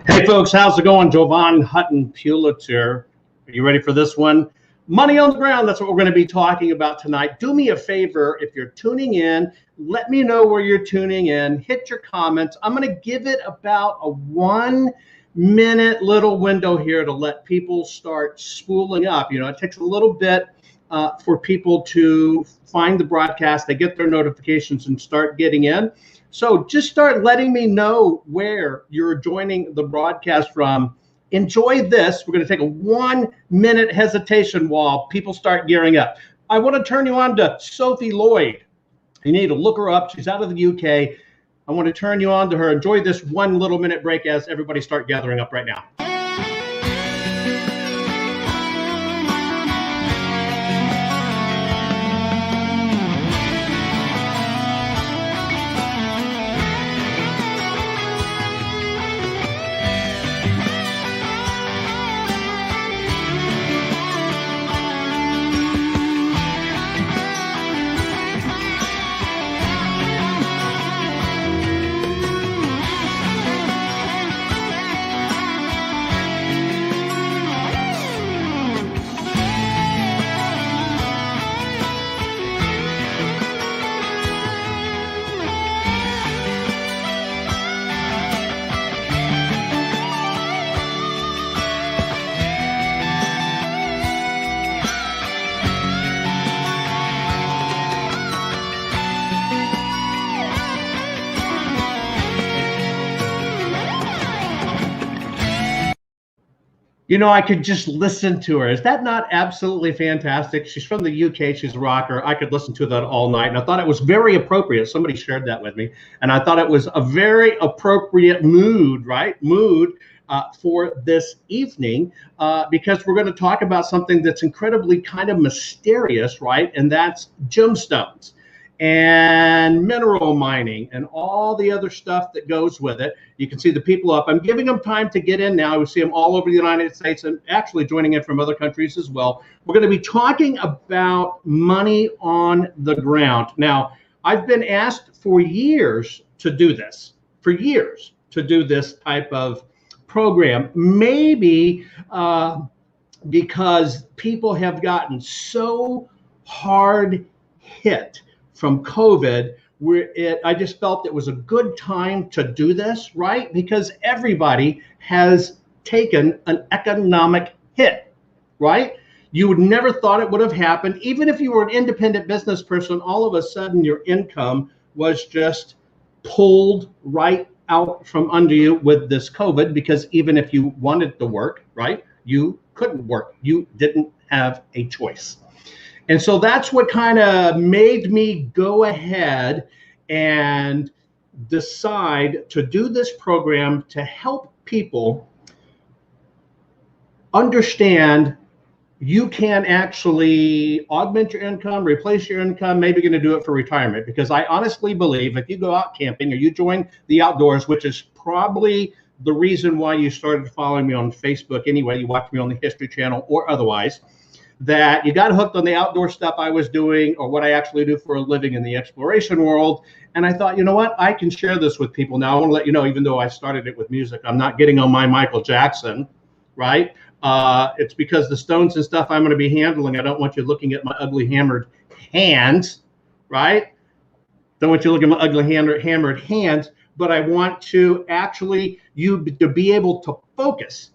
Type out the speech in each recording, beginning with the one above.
Hey folks, how's it going? Jovan Hutton Pulitzer. Are you ready for this one? Money on the ground, that's what we're going to be talking about tonight. Do me a favor, if you're tuning in, let me know where you're tuning in. Hit your comments. I'm going to give it about a 1 minute little window here to let people start spooling up. You know, it takes a little bit for people to find the broadcast. They get their notifications and start getting in. So just start letting me know where you're joining the broadcast from. Enjoy this. We're going to take a 1 minute hesitation while people start gearing up. I want to turn you on to Sophie Lloyd. You need to look her up. She's out of the UK. I want to turn you on to her. Enjoy this 1 little minute break as everybody start gathering up right now. You know, I could just listen to her. Is that not absolutely fantastic? She's from the UK. She's a rocker. I could listen to that all night. And I thought it was very appropriate. Somebody shared that with me. And I thought it was a very appropriate mood, right? Mood for this evening, because we're going to talk about something that's incredibly kind of mysterious, right? And that's gemstones and mineral mining and all the other stuff that goes with it. You can see the people up. I'm giving them time to get in now. We see them all over the United States and actually joining in from other countries as well. We're going to be talking about money on the ground. Now, I've been asked for years to do this, this type of program, maybe because people have gotten so hard hit from COVID, I just felt it was a good time to do this, right? Because everybody has taken an economic hit, right? You would never thought it would have happened. Even if you were an independent business person, all of a sudden your income was just pulled right out from under you with this COVID, because even if you wanted to work, right, you couldn't work. You didn't have a choice. And so that's what kind of made me go ahead and decide to do this program to help people understand you can actually augment your income, replace your income, maybe going to do it for retirement. Because I honestly believe if you go out camping or you join the outdoors, which is probably the reason why you started following me on Facebook anyway, you watch me on the History Channel or otherwise, that you got hooked on the outdoor stuff I was doing or what I actually do for a living in the exploration world. And I thought, you know what, I can share this with people. Now, I want to let you know, even though I started it with music, I'm not getting on my Michael Jackson, right? It's because the stones and stuff I'm going to be handling, I don't want you looking at my ugly hammered hands, right? Don't want you looking at my ugly hammered hands, but I want to actually you to be able to focus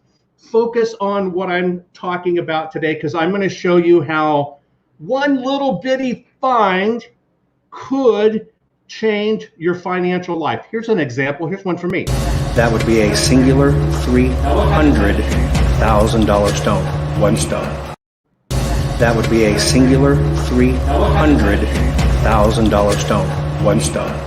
on what I'm talking about today, because I'm going to show you how one little bitty find could change your financial life. Here's an example. Here's one for me. That would be a singular $300,000 stone. One stone. That would be a singular $300,000 stone. One stone.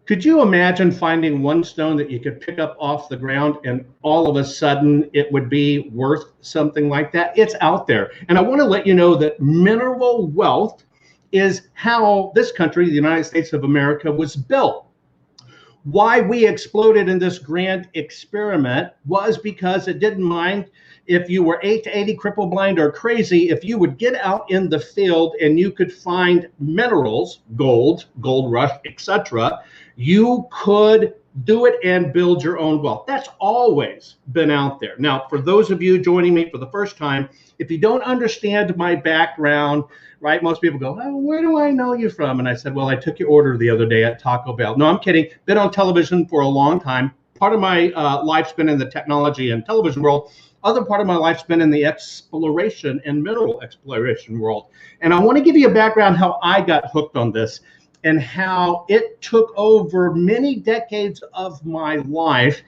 Could you imagine finding one stone that you could pick up off the ground and all of a sudden it would be worth something like that? It's out there. And I want to let you know that mineral wealth is how this country, the United States of America, was built. Why we exploded in this grand experiment was because it didn't mind if you were 8 to 80, cripple, blind, or crazy. If you would get out in the field and you could find minerals, gold rush, etc., you could do it and build your own wealth. That's always been out there. Now, for those of you joining me for the first time, if you don't understand my background, right, most people go, oh, where do I know you from? And I said, well, I took your order the other day at Taco Bell. No, I'm kidding. Been on television for a long time. Part of my life's been in the technology and television world. Other part of my life's been in the exploration and mineral exploration world. And I want to give you a background how I got hooked on this and how it took over many decades of my life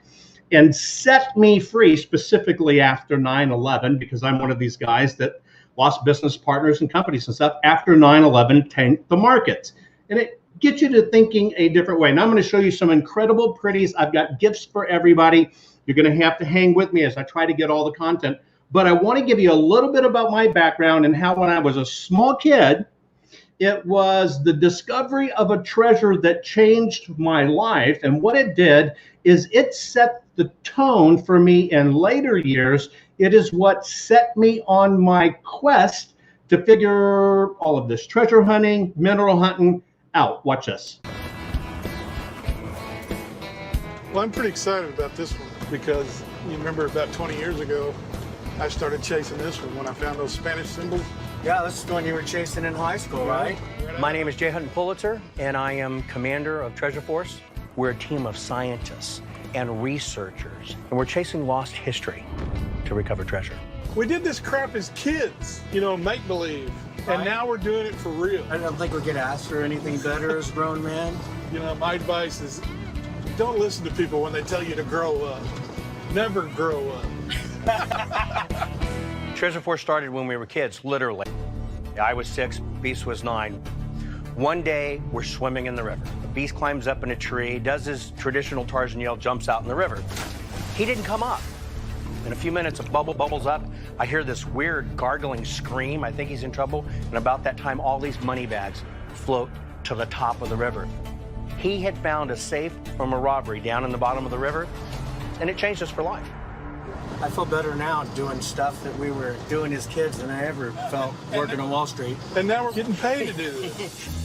and set me free, specifically after 9/11, because I'm one of these guys that lost business partners and companies and stuff after 9/11 tanked the markets. And it gets you to thinking a different way. Now I'm going to show you some incredible pretties. I've got gifts for everybody. You're going to have to hang with me as I try to get all the content. But I want to give you a little bit about my background and how when I was a small kid, it was the discovery of a treasure that changed my life. And what it did is it set the tone for me in later years. It is what set me on my quest to figure all of this treasure hunting, mineral hunting out. Watch this. Well, I'm pretty excited about this one because you remember about 20 years ago, I started chasing this one when I found those Spanish symbols. Yeah, this is the one you were chasing in high school, right? My name is Jay Hutton Pulitzer, and I am commander of Treasure Force. We're a team of scientists and researchers, and we're chasing lost history to recover treasure. We did this crap as kids, you know, make-believe, and now we're doing it for real. I don't think we get asked for anything better as grown men. You know, my advice is don't listen to people when they tell you to grow up. Never grow up. Treasure Force started when we were kids, literally. I was 6, Beast was 9. One day, we're swimming in the river. Beast climbs up in a tree, does his traditional Tarzan yell, jumps out in the river. He didn't come up. In a few minutes, a bubble bubbles up. I hear this weird gargling scream. I think he's in trouble. And about that time, all these money bags float to the top of the river. He had found a safe from a robbery down in the bottom of the river, and it changed us for life. I feel better now doing stuff that we were doing as kids than I ever felt working on Wall Street. And now we're getting paid to do this.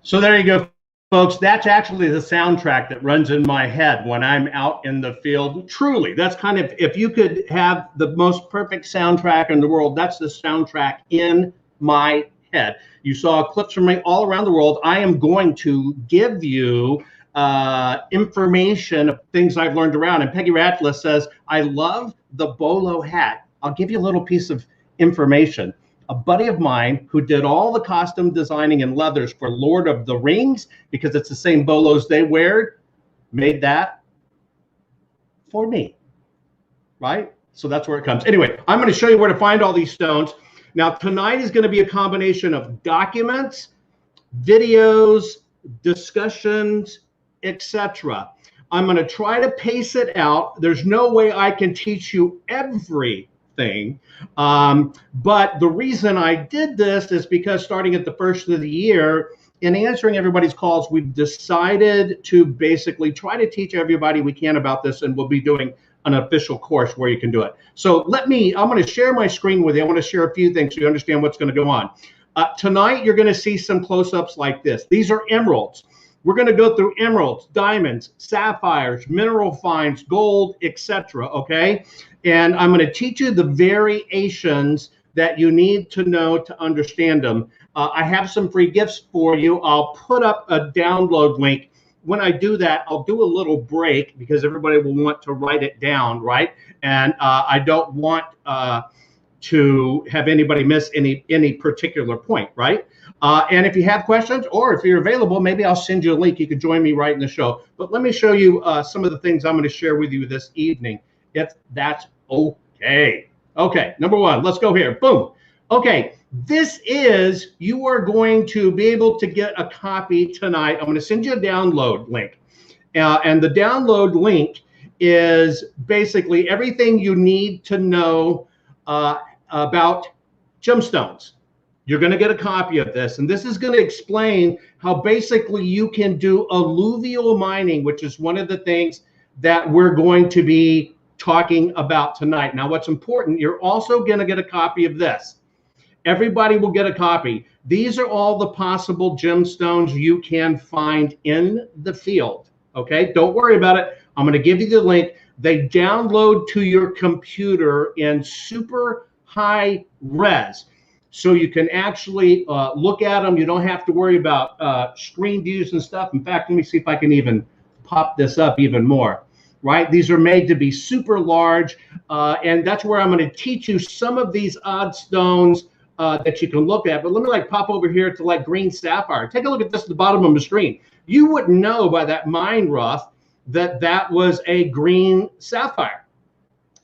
So there you go, folks. That's actually the soundtrack that runs in my head when I'm out in the field. Truly, that's kind of, if you could have the most perfect soundtrack in the world, that's the soundtrack in my head. You saw clips from me all around the world. I am going to give you information of things I've learned around. And Peggy Ratliff says, I love the bolo hat. I'll give you a little piece of information. A buddy of mine who did all the costume designing and leathers for Lord of the Rings, because it's the same bolos they wear, made that for me, right? So that's where it comes. Anyway, I'm going to show you where to find all these stones. Now, tonight is going to be a combination of documents, videos, discussions, etc. I'm going to try to pace it out. There's no way I can teach you everything. But the reason I did this is because starting at the first of the year, in answering everybody's calls, we've decided to basically try to teach everybody we can about this, and we'll be doing an official course where you can do it. So I'm going to share my screen with you. I want to share a few things so you understand what's going to go on. Tonight, you're going to see some close-ups like this. These are emeralds. We're going to go through emeralds, diamonds, sapphires, mineral finds, gold, etc. Okay, and I'm going to teach you the variations that you need to know to understand them. I have some free gifts for you. I'll put up a download link. When I do that, I'll do a little break because everybody will want to write it down, right? And I don't want to have anybody miss any particular point, right? And if you have questions or if you're available, maybe I'll send you a link. You can join me right in the show. But let me show you some of the things I'm going to share with you this evening, if that's okay. Okay, number one, let's go here. Boom. Okay, this is, you are going to be able to get a copy tonight. I'm going to send you a download link. And the download link is basically everything you need to know about gemstones. You're going to get a copy of this, and this is going to explain how basically you can do alluvial mining, which is one of the things that we're going to be talking about tonight. Now, what's important, you're also going to get a copy of this. Everybody will get a copy. These are all the possible gemstones you can find in the field. Okay, don't worry about it. I'm going to give you the link. They download to your computer in super high res. So you can actually look at them. You don't have to worry about screen views and stuff. In fact, let me see if I can even pop this up even more. Right? These are made to be super large. And that's where I'm going to teach you some of these odd stones that you can look at. But let me pop over here to green sapphire. Take a look at this at the bottom of the screen. You wouldn't know by that mine rough that that was a green sapphire.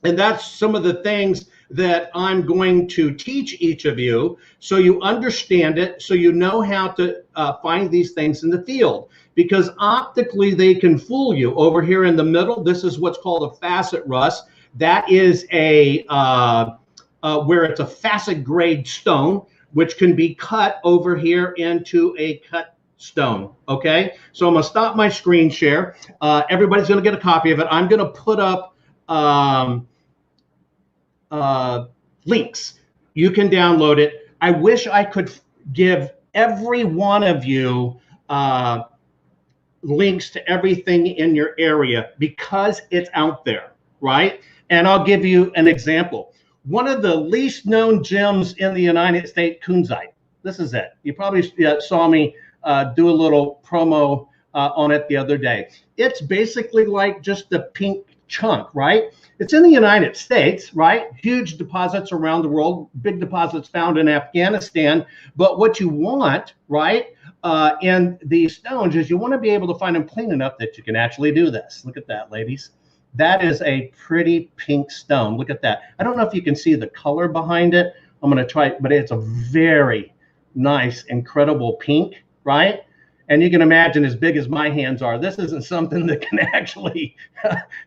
And that's some of the things that I'm going to teach each of you so you understand it, so you know how to find these things in the field. Because optically, they can fool you. Over here in the middle, this is what's called a facet rust. That is a where it's a facet grade stone, which can be cut over here into a cut stone. Okay, so I'm gonna stop my screen share. Everybody's gonna get a copy of it. I'm gonna put up links. You can download it. I wish I could give every one of you links to everything in your area because it's out there, right? And I'll give you an example. One of the least known gems in the United States, kunzite. This is it. You probably saw me do a little promo on it the other day. It's basically like just a pink chunk, right? It's in the United States, right? Huge deposits around the world, big deposits found in Afghanistan. But what you want, right, in these stones is you want to be able to find them clean enough that you can actually do this. Look at that, ladies. That is a pretty pink stone. Look at that. I don't know if you can see the color behind it. I'm going to try it, but it's a very nice, incredible pink, right? And you can imagine as big as my hands are, this isn't something that can actually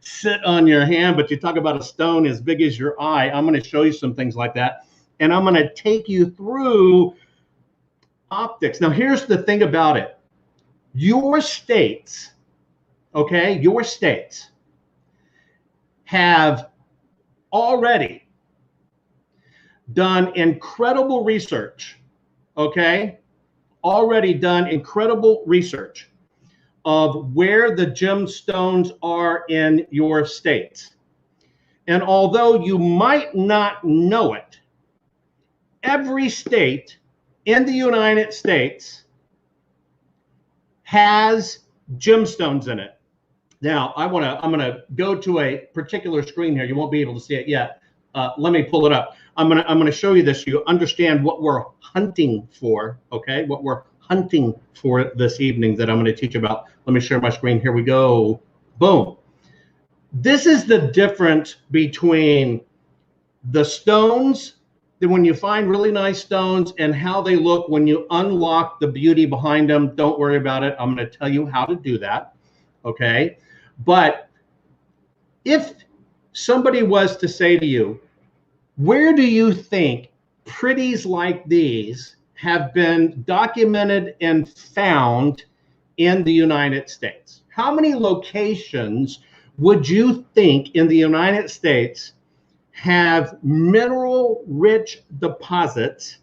sit on your hand, but you talk about a stone as big as your eye. I'm going to show you some things like that. And I'm going to take you through optics. Now, here's the thing about it. Your states, okay, your states have already done incredible research, okay? Already done incredible research of where the gemstones are in your states. And although you might not know it, every state in the United States has gemstones in it. Now, I'm gonna go to a particular screen here. You won't be able to see it yet. Let me pull it up. I'm gonna show you this so you understand what we're hunting for, okay? What we're hunting for this evening that I'm gonna teach about. Let me share my screen. Here we go. Boom. This is the difference between the stones, that when you find really nice stones, and how they look when you unlock the beauty behind them. Don't worry about it. I'm gonna tell you how to do that, okay? But if somebody was to say to you, where do you think pretties like these have been documented and found in the United States? How many locations would you think in the United States have mineral-rich deposits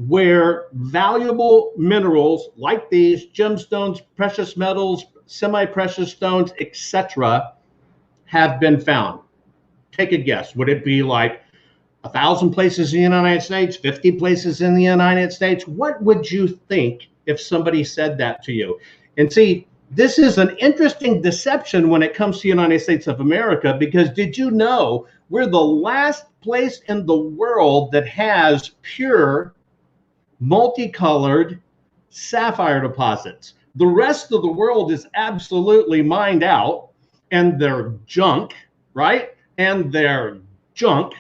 where valuable minerals like these gemstones, precious metals, semi-precious stones, etc., have been found? Take a guess. Would it be like 1,000 places in the United States, 50 places in the United States? What would you think if somebody said that to you? And see, this is an interesting deception when it comes to the United States of America, because did you know we're the last place in the world that has pure, multicolored sapphire deposits? The rest of the world is absolutely mined out, and they're junk, right? And they're junk.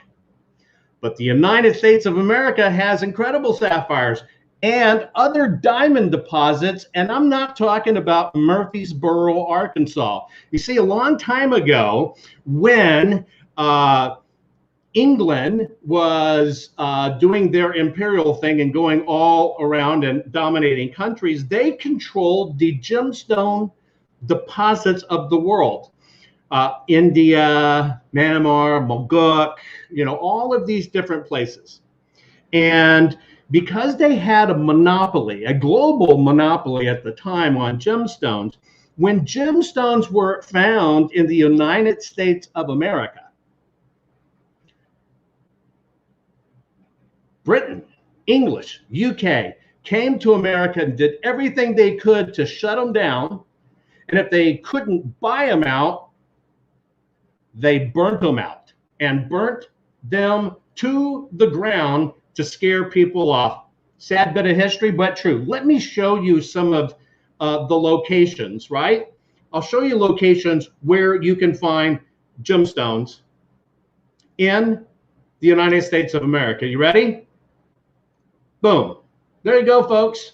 But the United States of America has incredible sapphires and other diamond deposits, and I'm not talking about Murfreesboro, Arkansas. You see, a long time ago, when England was doing their imperial thing and going all around and dominating countries, they controlled the gemstone deposits of the world. India, Myanmar, Mogok, all of these different places. And because they had a monopoly, a global monopoly at the time on gemstones, when gemstones were found in the United States of America, Britain, English, UK came to America and did everything they could to shut them down. And if they couldn't buy them out, they burnt them out and burnt them to the ground to scare people off. Sad bit of history, but true. Let me show you some of the locations, right? I'll show you locations where you can find gemstones in the United States of America. You ready? Boom. There you go, folks.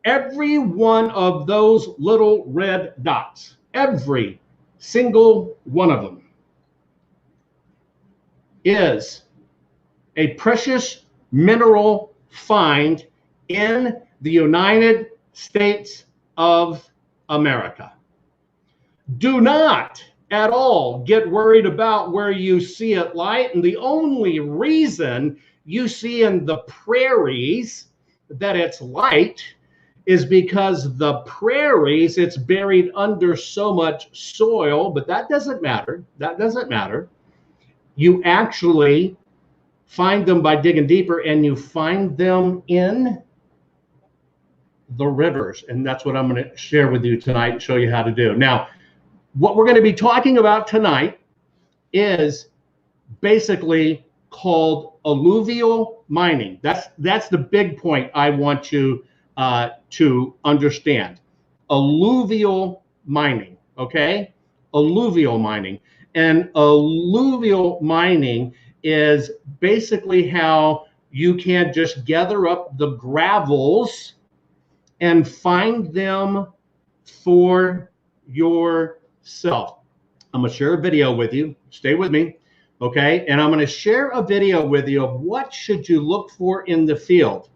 Every one of those little red dots, every single one of them, is a precious mineral find in the United States of America. Do not at all get worried about where you see it light. And the only reason you see in the prairies that it's light is because the prairies, it's buried under so much soil, but that doesn't matter. That doesn't matter. You actually find them by digging deeper, and you find them in the rivers. And that's what I'm going to share with you tonight and show you how to do. Now, what we're going to be talking about tonight is basically called alluvial mining. That's the big point I want you to understand. Alluvial mining, okay? Alluvial mining. And alluvial mining is basically how you can just gather up the gravels and find them for yourself. I'm going to share a video with you. Stay with me, okay? And I'm going to share a video with you of what should you look for in the field.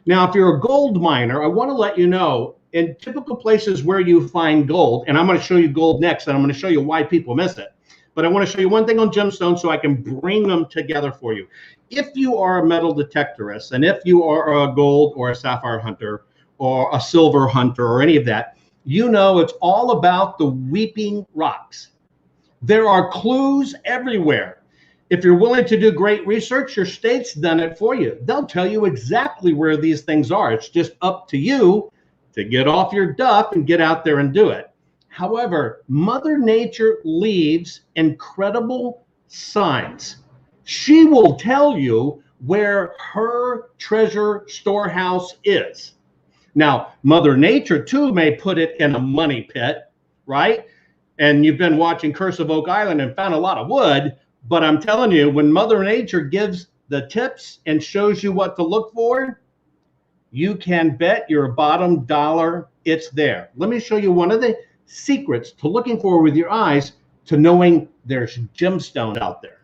Now, if you're a gold miner, I want to let you know, in typical places where you find gold, and I'm going to show you gold next, and I'm going to show you why people miss it. But I want to show you one thing on gemstones so I can bring them together for you. If you are a metal detectorist, and if you are a gold or a sapphire hunter or a silver hunter or any of that, you know it's all about the weeping rocks. There are clues everywhere. If you're willing to do great research, your state's done it for you. They'll tell you exactly where these things are. It's just up to you to get off your duff and get out there and do it. However, Mother Nature leaves incredible signs. She will tell you where her treasure storehouse is. Now, Mother Nature, too, may put it in a money pit, right? And you've been watching Curse of Oak Island and found a lot of wood, but I'm telling you, when Mother Nature gives the tips and shows you what to look for, you can bet your bottom dollar it's there. Let me show you one of the secrets to looking for with your eyes to knowing there's gemstones out there.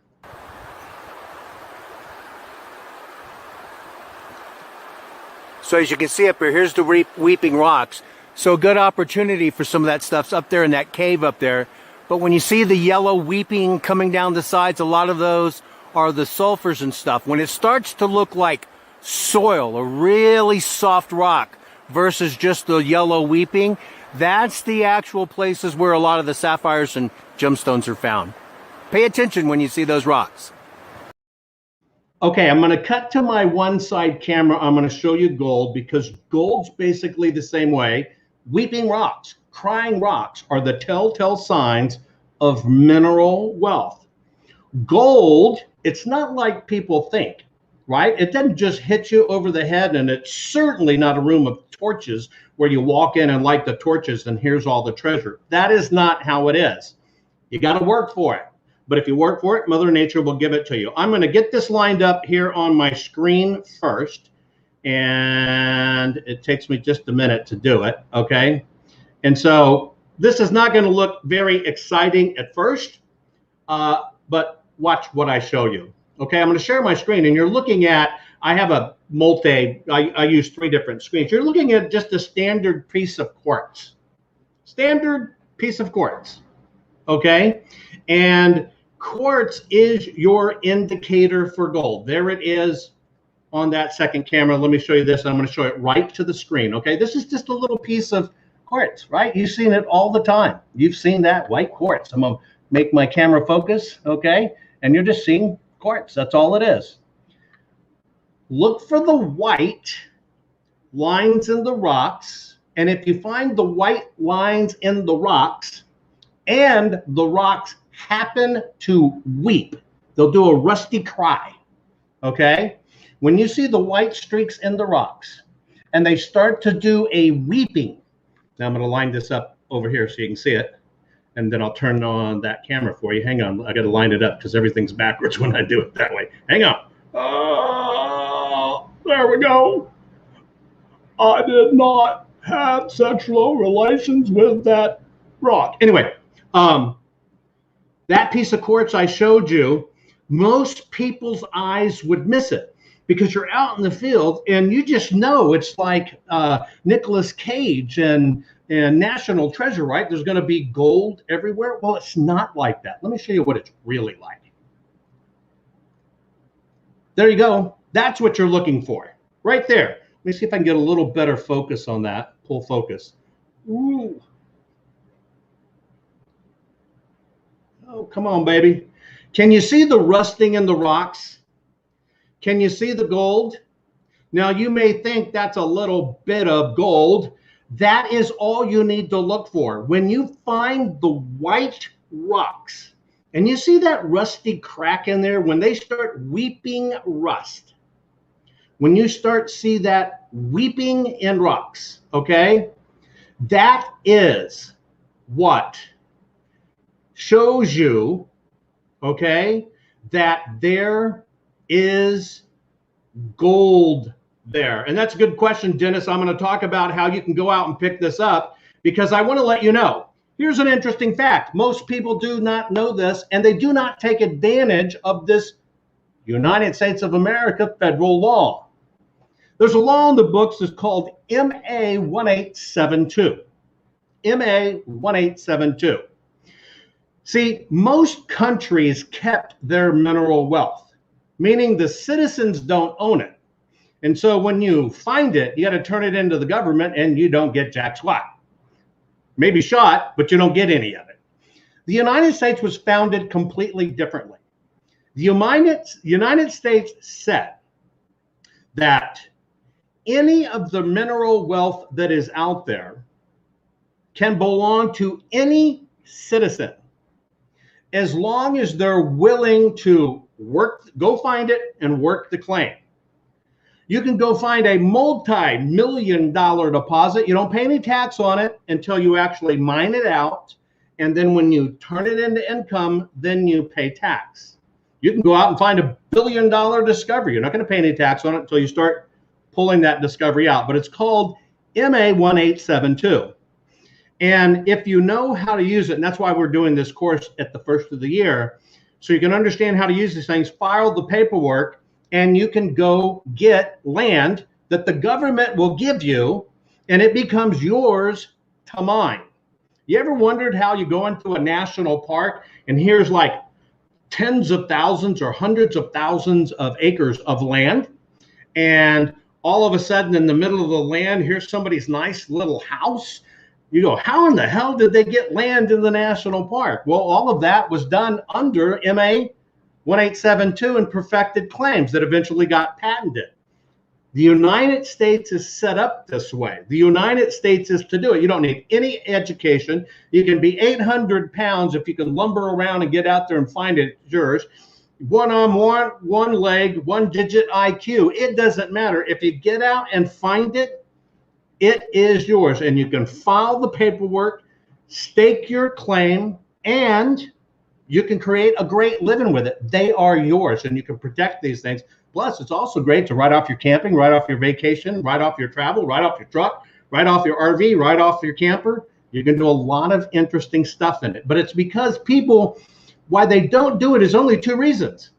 So as you can see up here, here's the weeping rocks. So good opportunity for some of that stuff's up there in that cave up there. But when you see the yellow weeping coming down the sides, a lot of those are the sulfurs and stuff. When it starts to look like soil, a really soft rock, versus just the yellow weeping, that's the actual places where a lot of the sapphires and gemstones are found. Pay attention when you see those rocks. Okay, I'm going to cut to my one side camera. I'm going to show you gold, because gold's basically the same way. Weeping rocks, crying rocks are the telltale signs of mineral wealth. Gold, it's not like people think, right? It doesn't just hit you over the head, and it's certainly not a room of torches where you walk in and light the torches and here's all the treasure. That is not how it is. You got to work for it. But if you work for it, Mother Nature will give it to you. I'm going to get this lined up here on my screen first, and it takes me just a minute to do it, okay? And so this is not going to look very exciting at first, but watch what I show you. Okay, I'm going to share my screen, and you're looking at, I have a I use 3 different screens. You're looking at just a standard piece of quartz. Standard piece of quartz, okay? And quartz is your indicator for gold. There it is on that second camera. Let me show you this. I'm going to show it right to the screen, okay? This is just a little piece of quartz, right? You've seen it all the time. You've seen that white quartz. I'm going to make my camera focus, okay? And you're just seeing quartz. That's all it is. Look for the white lines in the rocks, and if you find the white lines in the rocks and the rocks happen to weep, they'll do a rusty cry, okay? When you see the white streaks in the rocks and they start to do a weeping, now I'm going to line this up over here so you can see it, and then I'll turn on that camera for you. Hang on, I got to line it up because everything's backwards when I do it that way. Hang on. Oh, there we go. I did not have sexual relations with that rock. Anyway, that piece of quartz I showed you, most people's eyes would miss it because you're out in the field and you just know it's like Nicolas Cage and National Treasure, right? There's going to be gold everywhere. Well, it's not like that. Let me show you what it's really like. There you go. That's what you're looking for right there. Let me see if I can get a little better focus on that. Pull focus. Ooh. Oh, come on, baby. Can you see the rusting in the rocks? Can you see the gold? Now, you may think that's a little bit of gold. That is all you need to look for. When you find the white rocks, and you see that rusty crack in there, when they start weeping rust, when you start see that weeping in rocks, okay, that is what shows you, okay, that there is gold there. And that's a good question, Dennis. I'm going to talk about how you can go out and pick this up, because I want to let you know. Here's an interesting fact. Most people do not know this, and they do not take advantage of this United States of America federal law. There's a law in the books that's called MA 1872. MA 1872. See, most countries kept their mineral wealth, meaning the citizens don't own it. And so when you find it, you got to turn it into the government and you don't get jack squat. Maybe shot, but you don't get any of it. The United States was founded completely differently. The United States said that any of the mineral wealth that is out there can belong to any citizen as long as they're willing to work, go find it and work the claim. You can go find a multi-million-dollar deposit. You don't pay any tax on it until you actually mine it out. And then when you turn it into income, then you pay tax. You can go out and find a billion-dollar discovery. You're not going to pay any tax on it until you start pulling that discovery out. But it's called MA 1872. And if you know how to use it, and that's why we're doing this course at the first of the year, so you can understand how to use these things, file the paperwork, and you can go get land that the government will give you, and it becomes yours to mine. You ever wondered how you go into a national park and here's like tens of thousands or hundreds of thousands of acres of land, and all of a sudden in the middle of the land, here's somebody's nice little house. You go, how in the hell did they get land in the national park? Well, all of that was done under MA 1872 and perfected claims that eventually got patented. The United States is set up this way. The United States is to do it. You don't need any education. You can be 800 pounds if you can lumber around and get out there and find it. It's yours. One arm, one leg, one digit IQ. It doesn't matter. If you get out and find it, it is yours. And you can file the paperwork, stake your claim, and you can create a great living with it. They are yours, and you can protect these things. Plus, it's also great to write off your camping, write off your vacation, write off your travel, write off your truck, write off your RV, write off your camper. You can do a lot of interesting stuff in it. But it's because people, why they don't do it is only two reasons.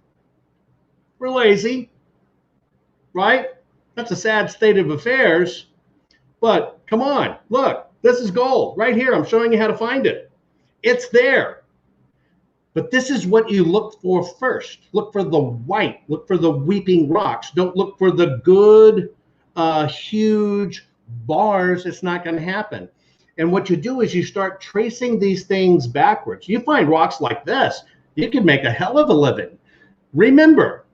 We're lazy, right? That's a sad state of affairs. But come on, look, this is gold right here. I'm showing you how to find it. It's there. But this is what you look for first. Look for the white. Look for the weeping rocks. Don't look for the good, huge bars. It's not going to happen. And what you do is you start tracing these things backwards. You find rocks like this, you can make a hell of a living. Remember,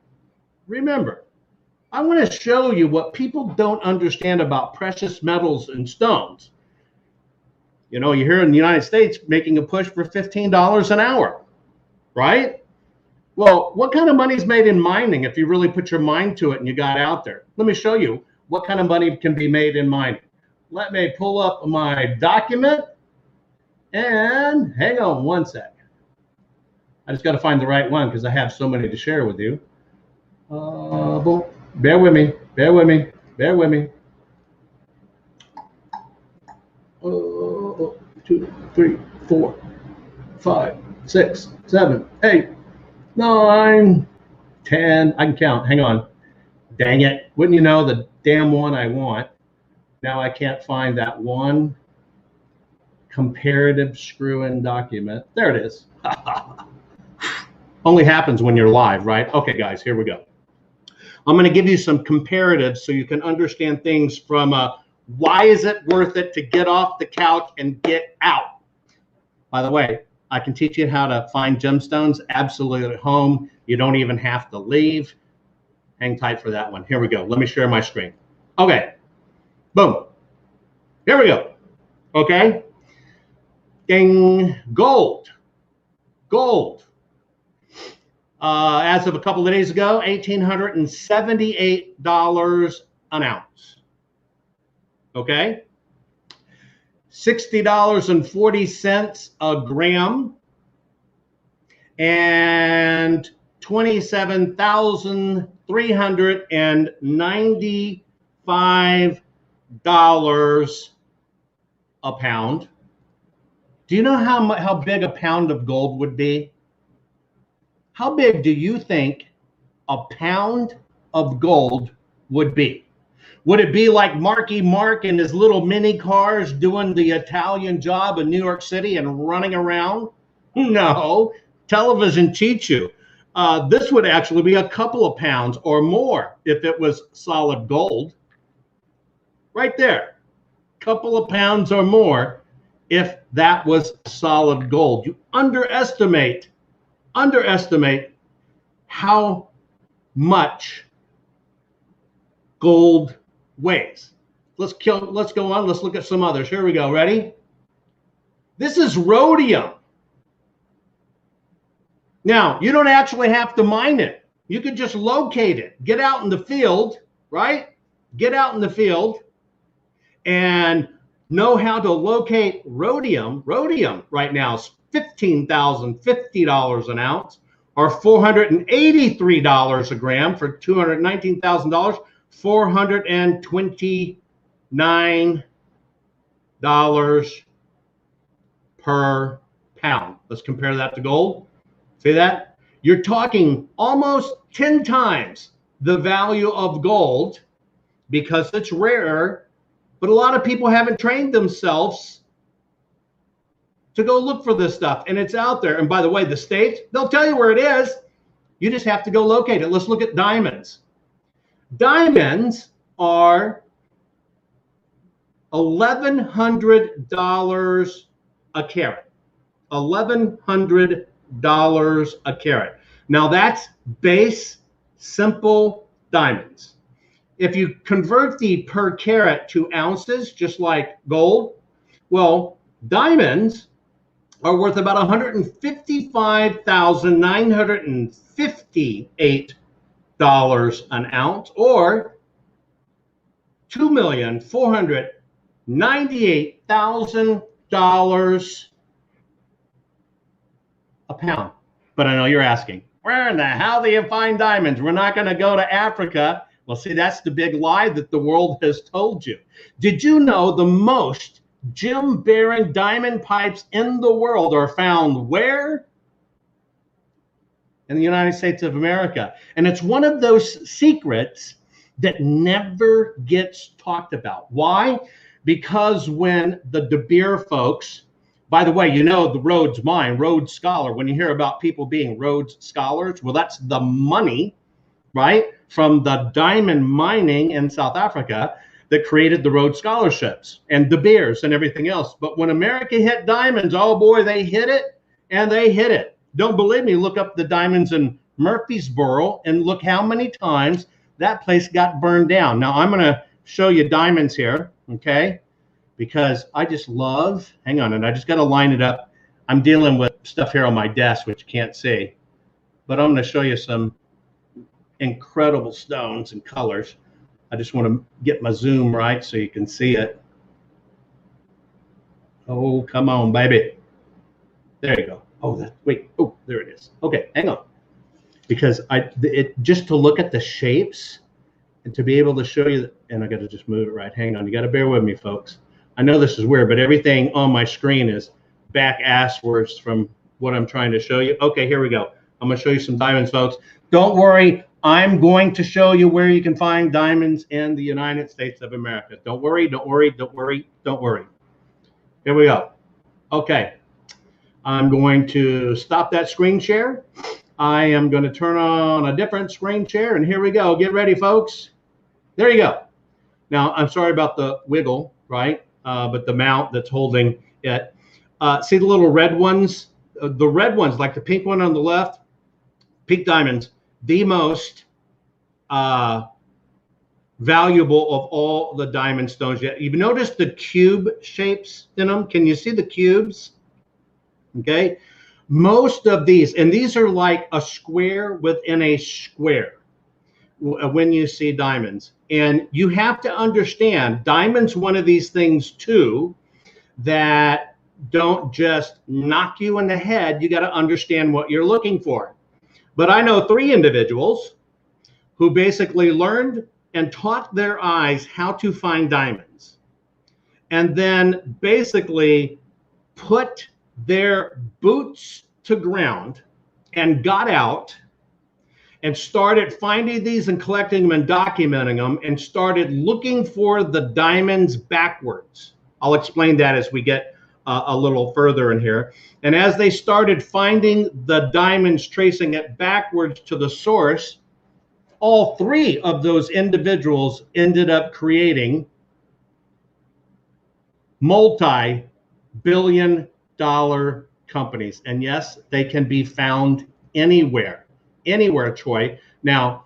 I want to show you what people don't understand about precious metals and stones. You know, you're here in the United States making a push for $15 an hour. Right? Well, what kind of money is made in mining if you really put your mind to it and you got out there? Let me show you what kind of money can be made in mining. Let me pull up my document and hang on one sec. I just got to find the right one because I have so many to share with you. Bear with me. 2, 3, 4, 5, 6, 7, 8, 9, 10. I can count. Hang on. Dang it. Wouldn't you know the damn one I want? Now I can't find that one comparative screw-in document. There it is. Only happens when you're live, right? Okay, guys, here we go. I'm going to give you some comparatives so you can understand things from why is it worth it to get off the couch and get out? By the way, I can teach you how to find gemstones absolutely at home. You don't even have to leave. Hang tight for that one. Here we go. Let me share my screen. Okay. Boom. Here we go. Okay. Ding. Gold. As of a couple of days ago, $1,878 an ounce. Okay. $60.40 a gram, and $27,395 a pound. Do you know how big a pound of gold would be? How big do you think a pound of gold would be? Would it be like Marky Mark and his little mini cars doing the Italian job in New York City and running around? No, television cheats you. This would actually be a couple of pounds or more if it was solid gold. Right there, couple of pounds or more if that was solid gold. You underestimate how much gold weighs. Let's go on. Let's look at some others. Here we go. Ready? This is rhodium. Now, you don't actually have to mine it. You could just locate it. Get out in the field, right? Get out in the field and know how to locate rhodium. Rhodium right now is $15,050 an ounce, or $483 a gram for $219,000. $429 per pound. Let's compare that to gold. See that? You're talking almost 10 times the value of gold because it's rare, but a lot of people haven't trained themselves to go look for this stuff, and it's out there. And by the way, the states, they'll tell you where it is. You just have to go locate it. Let's look at diamonds. Diamonds are $1,100 a carat. $1,100 a carat. Now that's base simple diamonds. If you convert the per carat to ounces, just like gold, well, diamonds are worth about $155,958 an ounce, or $2,498,000 a pound. But I know you're asking, where in the hell do you find diamonds? We're not going to go to Africa. Well, see, that's the big lie that the world has told you. Did you know the most gem-bearing diamond pipes in the world are found where? In the United States of America. And it's one of those secrets that never gets talked about. Why? Because when the De Beer folks, by the way, you know the Rhodes mine, Rhodes Scholar, when you hear about people being Rhodes Scholars, well, that's the money, right, from the diamond mining in South Africa that created the Rhodes Scholarships and De Beers and everything else. But when America hit diamonds, oh boy, they hit it, and they hit it. Don't believe me? Look up the diamonds in Murfreesboro and look how many times that place got burned down. Now, I'm going to show you diamonds here, okay? Because I just love, hang on, and I just got to line it up. I'm dealing with stuff here on my desk, which you can't see. But I'm going to show you some incredible stones and colors. I just want to get my zoom right so you can see it. Oh, come on, baby. There you go. Oh, wait. Oh, there it is. Okay, hang on. Because just to look at the shapes and to be able to show you, and I got to just move it right. Hang on. You got to bear with me, folks. I know this is weird, but everything on my screen is back asswards from what I'm trying to show you. Okay, here we go. I'm going to show you some diamonds, folks. Don't worry. I'm going to show you where you can find diamonds in the United States of America. Don't worry, don't worry, don't worry, don't worry. Here we go. Okay. I'm going to stop that screen share. I am going to turn on a different screen share, and here we go. Get ready, folks. There you go. Now, I'm sorry about the wiggle, right? But the mount that's holding it. See the little red ones? The red ones, like the pink one on the left, pink diamonds, the most valuable of all the diamond stones yet. You've noticed the cube shapes in them? Can you see the cubes? Okay. Most of these, and these are like a square within a square when you see diamonds. And you have to understand, diamonds, one of these things too, that don't just knock you in the head. You got to understand what you're looking for. But I know 3 individuals who basically learned and taught their eyes how to find diamonds, and then basically put their boots to ground and got out and started finding these and collecting them and documenting them and started looking for the diamonds backwards. I'll explain that as we get a little further in here. And as they started finding the diamonds, tracing it backwards to the source, all 3 of those individuals ended up creating multi-billion-dollar companies. And yes, they can be found anywhere, Troy. Now,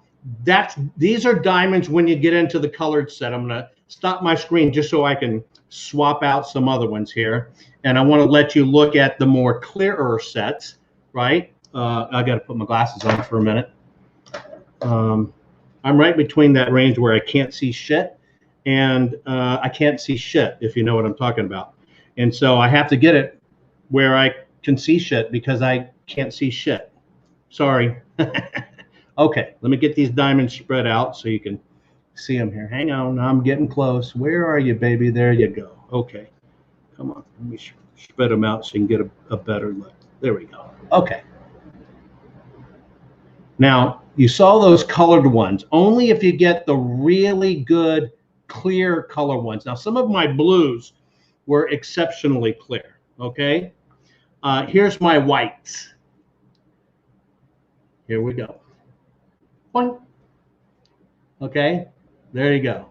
these are diamonds when you get into the colored set. I'm going to stop my screen just so I can swap out some other ones here. And I want to let you look at the more clearer sets, right? I got to put my glasses on for a minute. I'm right between that range where I can't see shit and I can't see shit, if you know what I'm talking about. And so I have to get it where I can see shit because I can't see shit. Sorry. Okay, let me get these diamonds spread out so you can see them here. Hang on, I'm getting close. Where are you, baby? There you go. Okay, come on. Let me spread them out so you can get a better look. There we go. Okay. Now, you saw those colored ones. Only if you get the really good, clear color ones. Now, some of my blues were exceptionally clear, okay? Here's my whites. Here we go. Boing. Okay, there you go.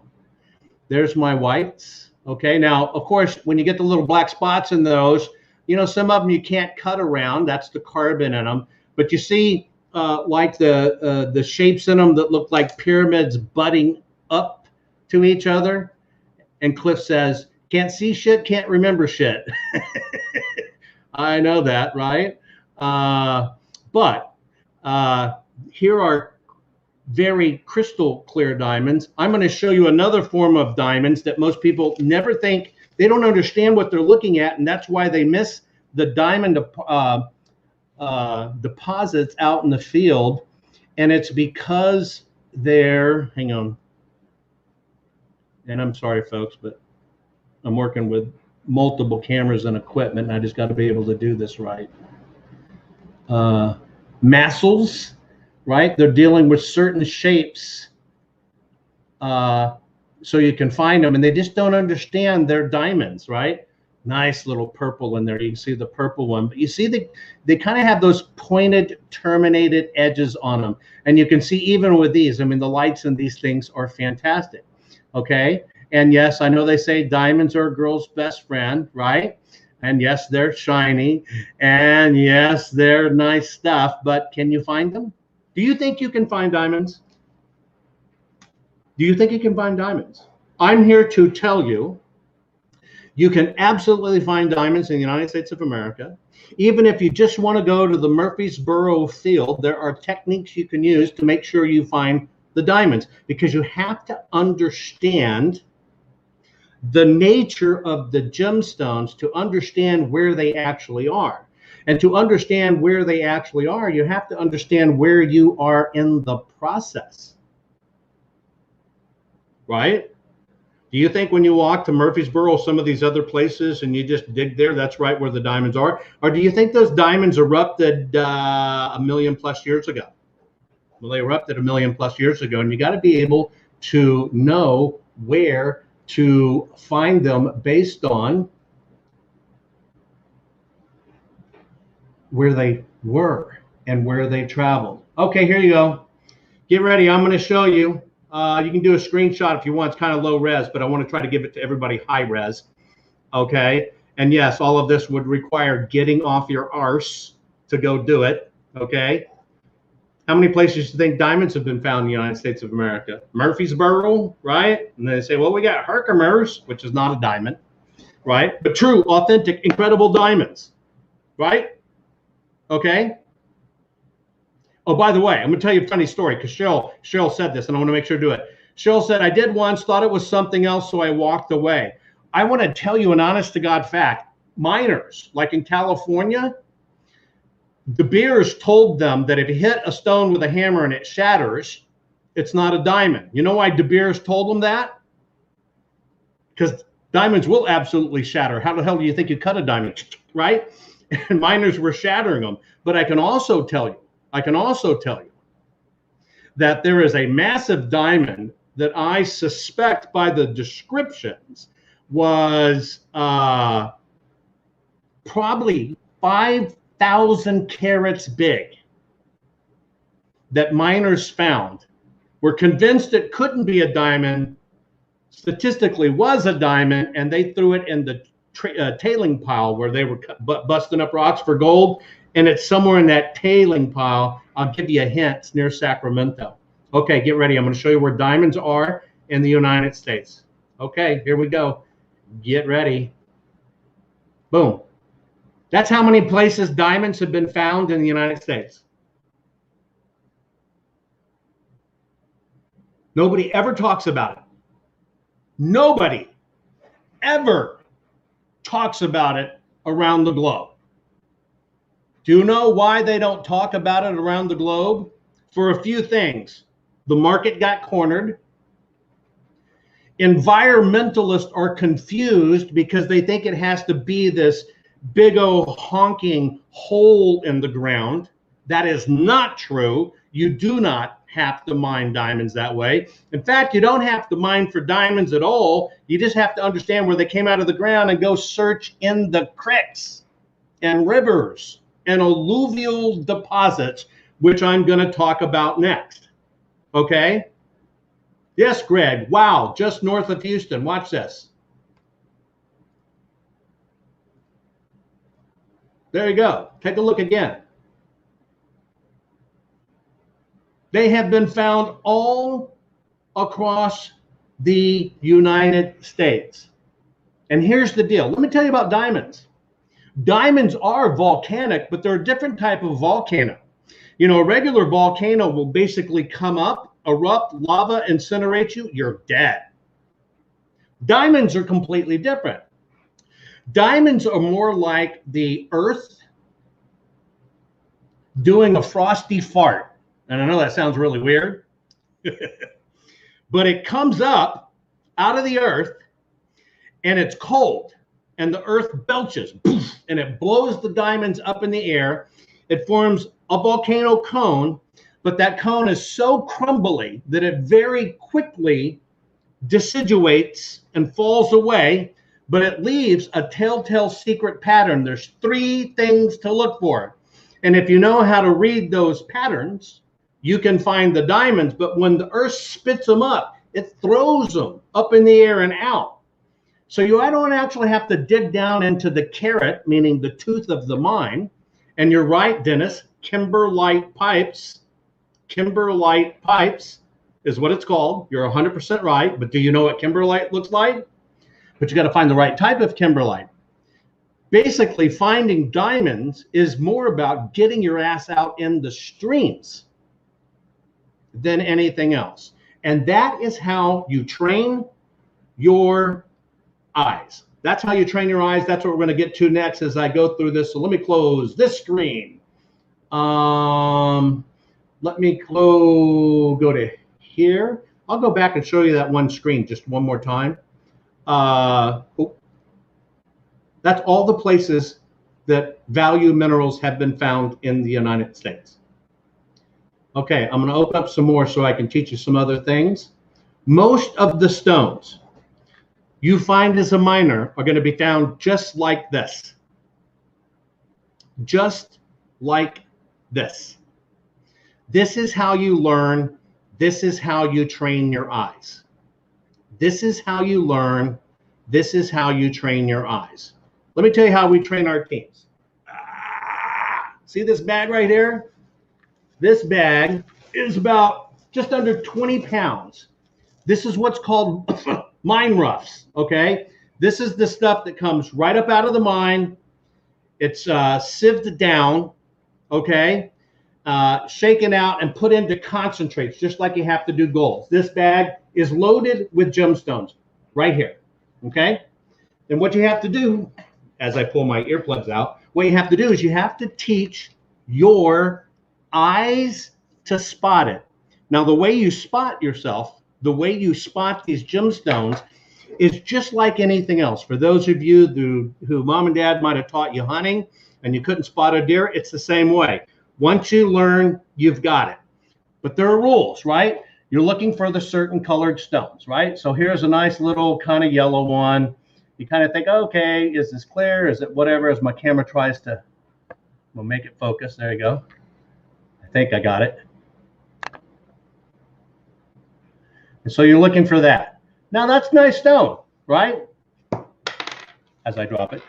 There's my whites. Okay, now, of course, when you get the little black spots in those, you know, some of them you can't cut around. That's the carbon in them. But you see, like the shapes in them that look like pyramids butting up to each other. And Cliff says, can't see shit, can't remember shit. I know that, right? But here are very crystal clear diamonds. I'm going to show you another form of diamonds that most people never think. They don't understand what they're looking at, and that's why they miss the diamond deposits out in the field. And it's because they're, hang on, and I'm sorry, folks, but I'm working with multiple cameras and equipment, and I just got to be able to do this right. Massils, right? They're dealing with certain shapes, so you can find them, and they just don't understand they're diamonds, right? Nice little purple in there. You can see the purple one, but you see they kind of have those pointed, terminated edges on them, and you can see even with these. I mean, the lights in these things are fantastic. Okay, and yes, I know they say diamonds are a girl's best friend, right? And yes, they're shiny, and yes, they're nice stuff, but can you find them? Do you think you can find diamonds? Do you think you can find diamonds? I'm here to tell you, you can absolutely find diamonds in the United States of America. Even if you just want to go to the Murfreesboro field, there are techniques you can use to make sure you find the diamonds, because you have to understand the nature of the gemstones to understand where they actually are. And to understand where they actually are, you have to understand where you are in the process. Right? Do you think when you walk to Murfreesboro, some of these other places, and you just dig there, that's right where the diamonds are? Or do you think those diamonds erupted a million plus years ago? Well, they erupted a million plus years ago, and you got to be able to know where to find them based on where they were and where they traveled. Okay, here you go. Get ready. I'm going to show you. You can do a screenshot if you want. It's kind of low res, but I want to try to give it to everybody high res. Okay. And yes, all of this would require getting off your arse to go do it. Okay. How many places do you think diamonds have been found in the United States of America? Murfreesboro, right? And they say, well, we got Herkimer's, which is not a diamond, right? But true, authentic, incredible diamonds, right? Okay. Oh, by the way, I'm going to tell you a funny story, because Cheryl said this, and I want to make sure to do it. Cheryl said, I did once, thought it was something else, so I walked away. I want to tell you an honest-to-God fact. Miners, like in California, De Beers told them that if you hit a stone with a hammer and it shatters, it's not a diamond. You know why De Beers told them that? Because diamonds will absolutely shatter. How the hell do you think you cut a diamond, right? And miners were shattering them. But I can also tell you that there is a massive diamond that I suspect by the descriptions was probably 5,000 carats big, that miners found. Were convinced it couldn't be a diamond, statistically was a diamond, and they threw it in the tailing pile where they were busting up rocks for gold. And it's somewhere in that tailing pile. I'll give you a hint. It's near Sacramento. Okay, get ready. I'm going to show you where diamonds are in the United States. Okay, here we go. Get ready. Boom. That's how many places diamonds have been found in the United States. Nobody ever talks about it. Nobody ever talks about it around the globe. Do you know why they don't talk about it around the globe? For a few things. The market got cornered. Environmentalists are confused because they think it has to be this big old honking hole in the ground. That is not true. You do not have to mine diamonds that way. In fact, you don't have to mine for diamonds at all. You just have to understand where they came out of the ground and go search in the creeks and rivers and alluvial deposits, which I'm going to talk about next. Okay? Yes, Greg. Wow, just north of Houston. Watch this. There you go. Take a look again. They have been found all across the United States. And here's the deal. Let me tell you about diamonds. Diamonds are volcanic, but they're a different type of volcano. You know, a regular volcano will basically come up, erupt, lava, incinerate you, you're dead. Diamonds are completely different. Diamonds are more like the earth doing a frosty fart. And I know that sounds really weird, but it comes up out of the earth and it's cold and the earth belches and it blows the diamonds up in the air. It forms a volcano cone, but that cone is so crumbly that it very quickly deciduates and falls away, but it leaves a telltale secret pattern. There's 3 things to look for. And if you know how to read those patterns, you can find the diamonds. But when the earth spits them up, it throws them up in the air and out. So I don't actually have to dig down into the carat, meaning the tooth of the mine. And you're right, Dennis, kimberlite pipes. Kimberlite pipes is what it's called. You're 100% right. But do you know what kimberlite looks like? But you got to find the right type of kimberlite. Basically, finding diamonds is more about getting your ass out in the streams than anything else. And that is how you train your eyes. That's how you train your eyes. That's what we're going to get to next as I go through this. So let me close this screen. Let me go to here. I'll go back and show you that one screen just one more time. That's all the places that value minerals have been found in the United States. Okay, I'm going to open up some more so I can teach you some other things. Most of the stones you find as a miner are going to be found just like this. Just like this. This is how you learn. This is how you train your eyes. This is how you learn. This is how you train your eyes. Let me tell you how we train our teams. See this bag right here? This bag is about just under 20 pounds. This is what's called mine roughs, okay? This is the stuff that comes right up out of the mine. It's sieved down, okay? Shaken out and put into concentrates, just like you have to do gold. This bag is loaded with gemstones right here, okay? And what you have to do, as I pull my earplugs out, what you have to do is you have to teach your eyes to spot it. Now, the way you spot yourself, the way you spot these gemstones is just like anything else. For those of you who mom and dad might have taught you hunting and you couldn't spot a deer, it's the same way. Once you learn, you've got it. But there are rules, right? You're looking for the certain colored stones, right? So here's a nice little kind of yellow one. You kind of think, okay, is this clear? Is it whatever? As my camera tries to, we'll make it focus. There you go. I think I got it. And so you're looking for that. Now that's nice stone, right? As I drop it.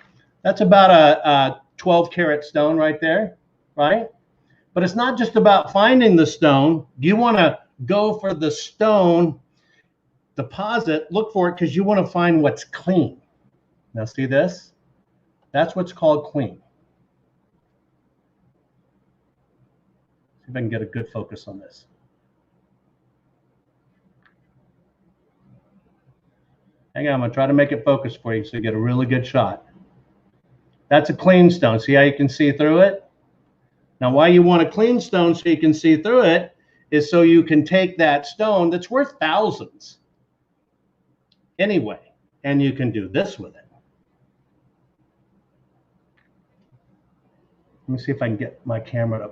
That's about a 12 karat stone right there, right? But it's not just about finding the stone. You want to go for the stone deposit, look for it because you want to find what's clean. Now see this? That's what's called clean. See if I can get a good focus on this. Hang on, I'm going to try to make it focus for you so you get a really good shot. That's a clean stone. See how you can see through it? Now, why you want a clean stone so you can see through it is so you can take that stone that's worth thousands anyway, and you can do this with it. Let me see if I can get my camera to,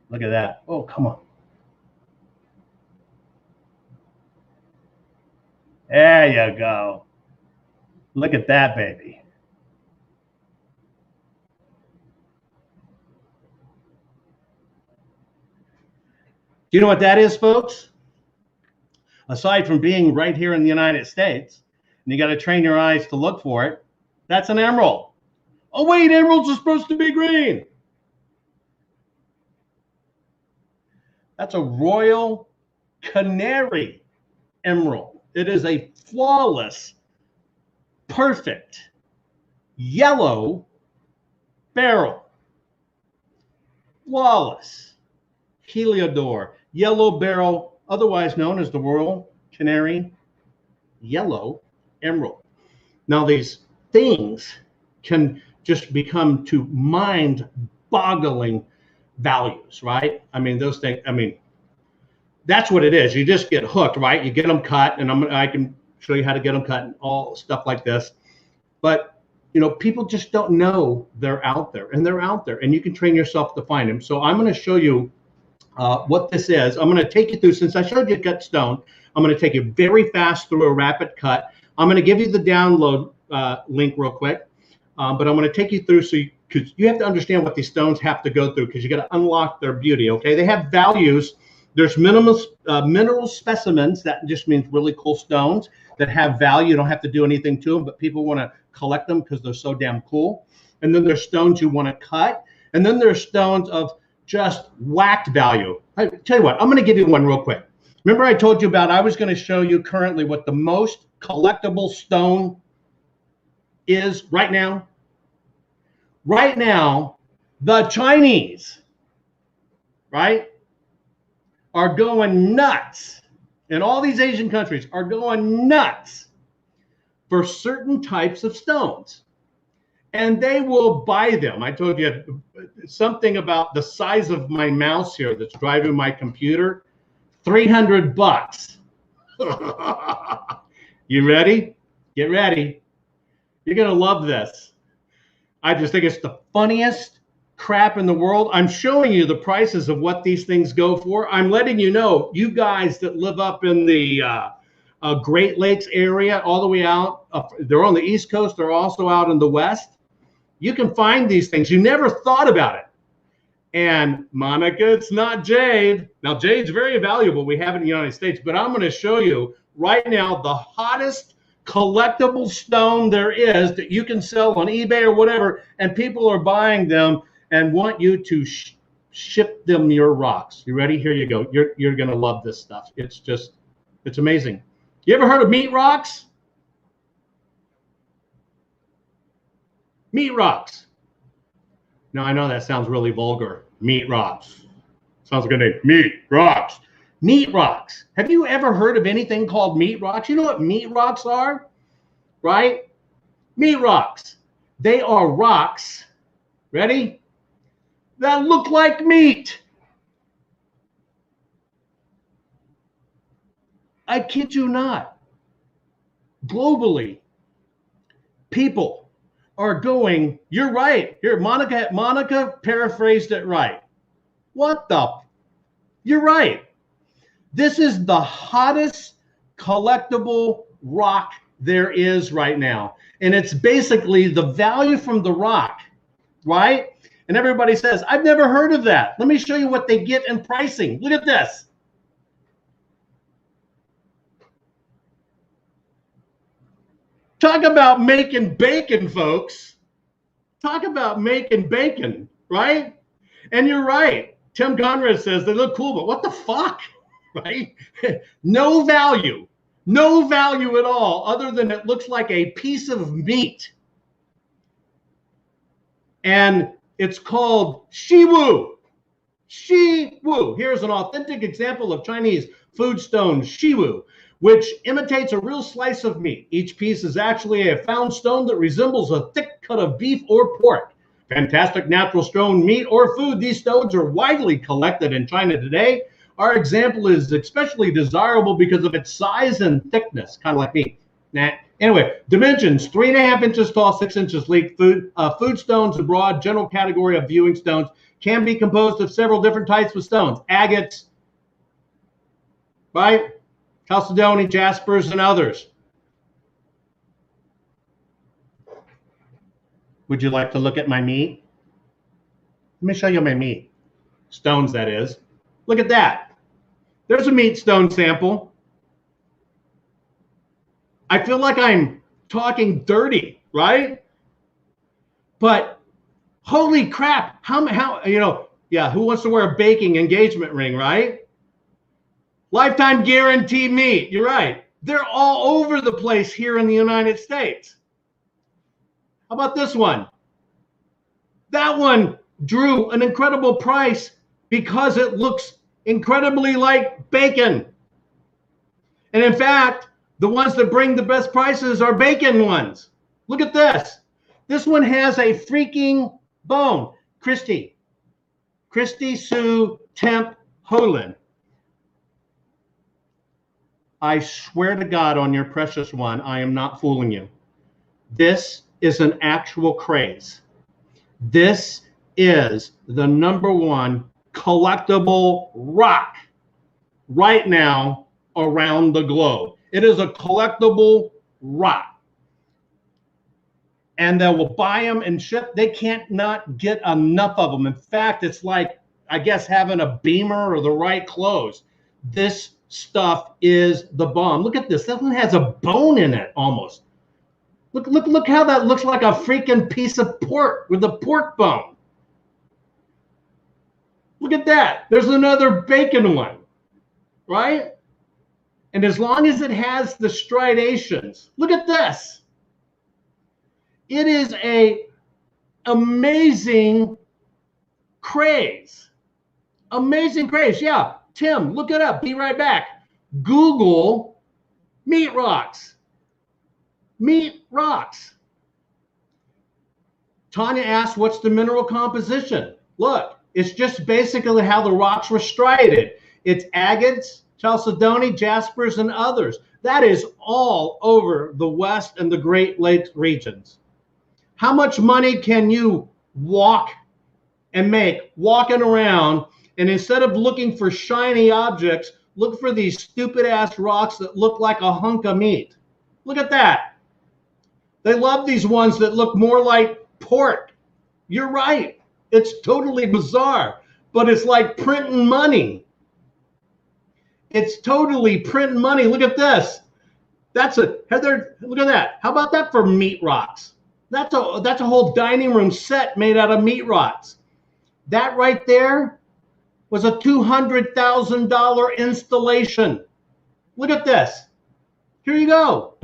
look at that. Oh, come on. There you go. Look at that, baby. Do you know what that is, folks? aside from being right here in the United States, and you got to train your eyes to look for it, that's an emerald. Oh, wait, emeralds are supposed to be green. That's a Royal Canary emerald. It is a flawless, perfect yellow beryl. Flawless. Heliodor, yellow beryl, otherwise known as the Royal Canary yellow emerald. Now, these things can just become to mind-boggling values, right? I mean, those things, I mean, that's what it is. You just get hooked, right? You get them cut, and I can show you how to get them cut and all stuff like this. But, you know, people just don't know they're out there, and they're out there, and you can train yourself to find them. So I'm going to show you what this is. I'm going to take you through, since I showed you cut stone, I'm going to take you very fast through a rapid cut. I'm going to give you the download link real quick, but I'm going to take you through because you have to understand what these stones have to go through, because you got to unlock their beauty, okay? They have values. There's mineral specimens, that just means really cool stones that have value. You don't have to do anything to them, but people want to collect them because they're so damn cool. And then there's stones you want to cut. And then there's stones of just whacked value. I tell you what, I'm going to give you one real quick. Remember I told you about, I was going to show you currently what the most collectible stone is right now? Right now, the Chinese, right, are going nuts, and all these Asian countries are going nuts for certain types of stones. And they will buy them. I told you something about the size of my mouse here that's driving my computer. $300. You ready? Get ready. You're going to love this. I just think it's the funniest crap in the world. I'm showing you the prices of what these things go for. I'm letting you know, you guys that live up in the Great Lakes area, all the way out, they're on the East Coast, they're also out in the West. You can find these things. You never thought about it. And Monica, it's not jade. Now, jade's very valuable. We have it in the United States, but I'm going to show you right now the hottest collectible stone there is that you can sell on eBay or whatever, and people are buying them and want you to ship them your rocks. You ready? Here you go. You're going to love this stuff. It's amazing. You ever heard of meat rocks? Meat rocks. Now, I know that sounds really vulgar. Meat rocks. Sounds a good name. Meat rocks. Meat rocks. Have you ever heard of anything called meat rocks? You know what meat rocks are? Right? Meat rocks. They are rocks, ready, that look like meat. I kid you not. Globally, people are going, you're right. Here, Monica paraphrased it right. What the? You're right. This is the hottest collectible rock there is right now. And it's basically the value from the rock, right? And everybody says, I've never heard of that. Let me show you what they get in pricing. Look at this. Talk about making bacon, folks. Talk about making bacon, right? And you're right. Tim Conrad says they look cool, but what the fuck, right? No value at all, other than it looks like a piece of meat. And it's called Shiwu. Shiwu. Here's an authentic example of Chinese food stone, Shiwu, which imitates a real slice of meat. Each piece is actually a found stone that resembles a thick cut of beef or pork. Fantastic natural stone meat or food. These stones are widely collected in China today. Our example is especially desirable because of its size and thickness, kind of like meat. Anyway, dimensions, 3.5 inches tall, 6 inches long. Food stones, a broad general category of viewing stones, can be composed of several different types of stones. Agates, right? Chalcedony, jaspers, and others. Would you like to look at my meat? Let me show you my meat. Stones, that is. Look at that. There's a meat stone sample. I feel like I'm talking dirty, right? But holy crap, how yeah, who wants to wear a baking engagement ring, right? Lifetime guarantee meat. You're right. They're all over the place here in the United States. How about this one? That one drew an incredible price because it looks incredibly like bacon. And in fact, the ones that bring the best prices are bacon ones. Look at this. This one has a freaking bone. Christy Sue Temp Holin. I swear to God on your precious one, I am not fooling you. This is an actual craze. This is the #1 collectible rock right now around the globe. It is a collectible rock. And they will buy them and ship. They can't not get enough of them. In fact, it's like, I guess, having a Beamer or the right clothes. This stuff is the bomb. Look at this. That one has a bone in it almost. Look how that looks like a freaking piece of pork with a pork bone. Look at that. There's another bacon one, right? And as long as it has the striations, look at this. It is a amazing craze. Amazing craze. Yeah, Tim, look it up. Be right back. Google meat rocks. Meat rocks. Tanya asked, what's the mineral composition? Look, it's just basically how the rocks were striated. It's agates, chalcedony, jaspers, and others. That is all over the West and the Great Lakes regions. How much money can you walk and make walking around, and instead of looking for shiny objects, look for these stupid ass rocks that look like a hunk of meat? Look at that. They love these ones that look more like pork. You're right. It's totally bizarre, but it's like printing money. It's totally printing money. Look at this. That's a Heather. Look at that. How about that for meat rocks? That's a whole dining room set made out of meat rocks. That right there was a $200,000 installation. Look at this. Here you go.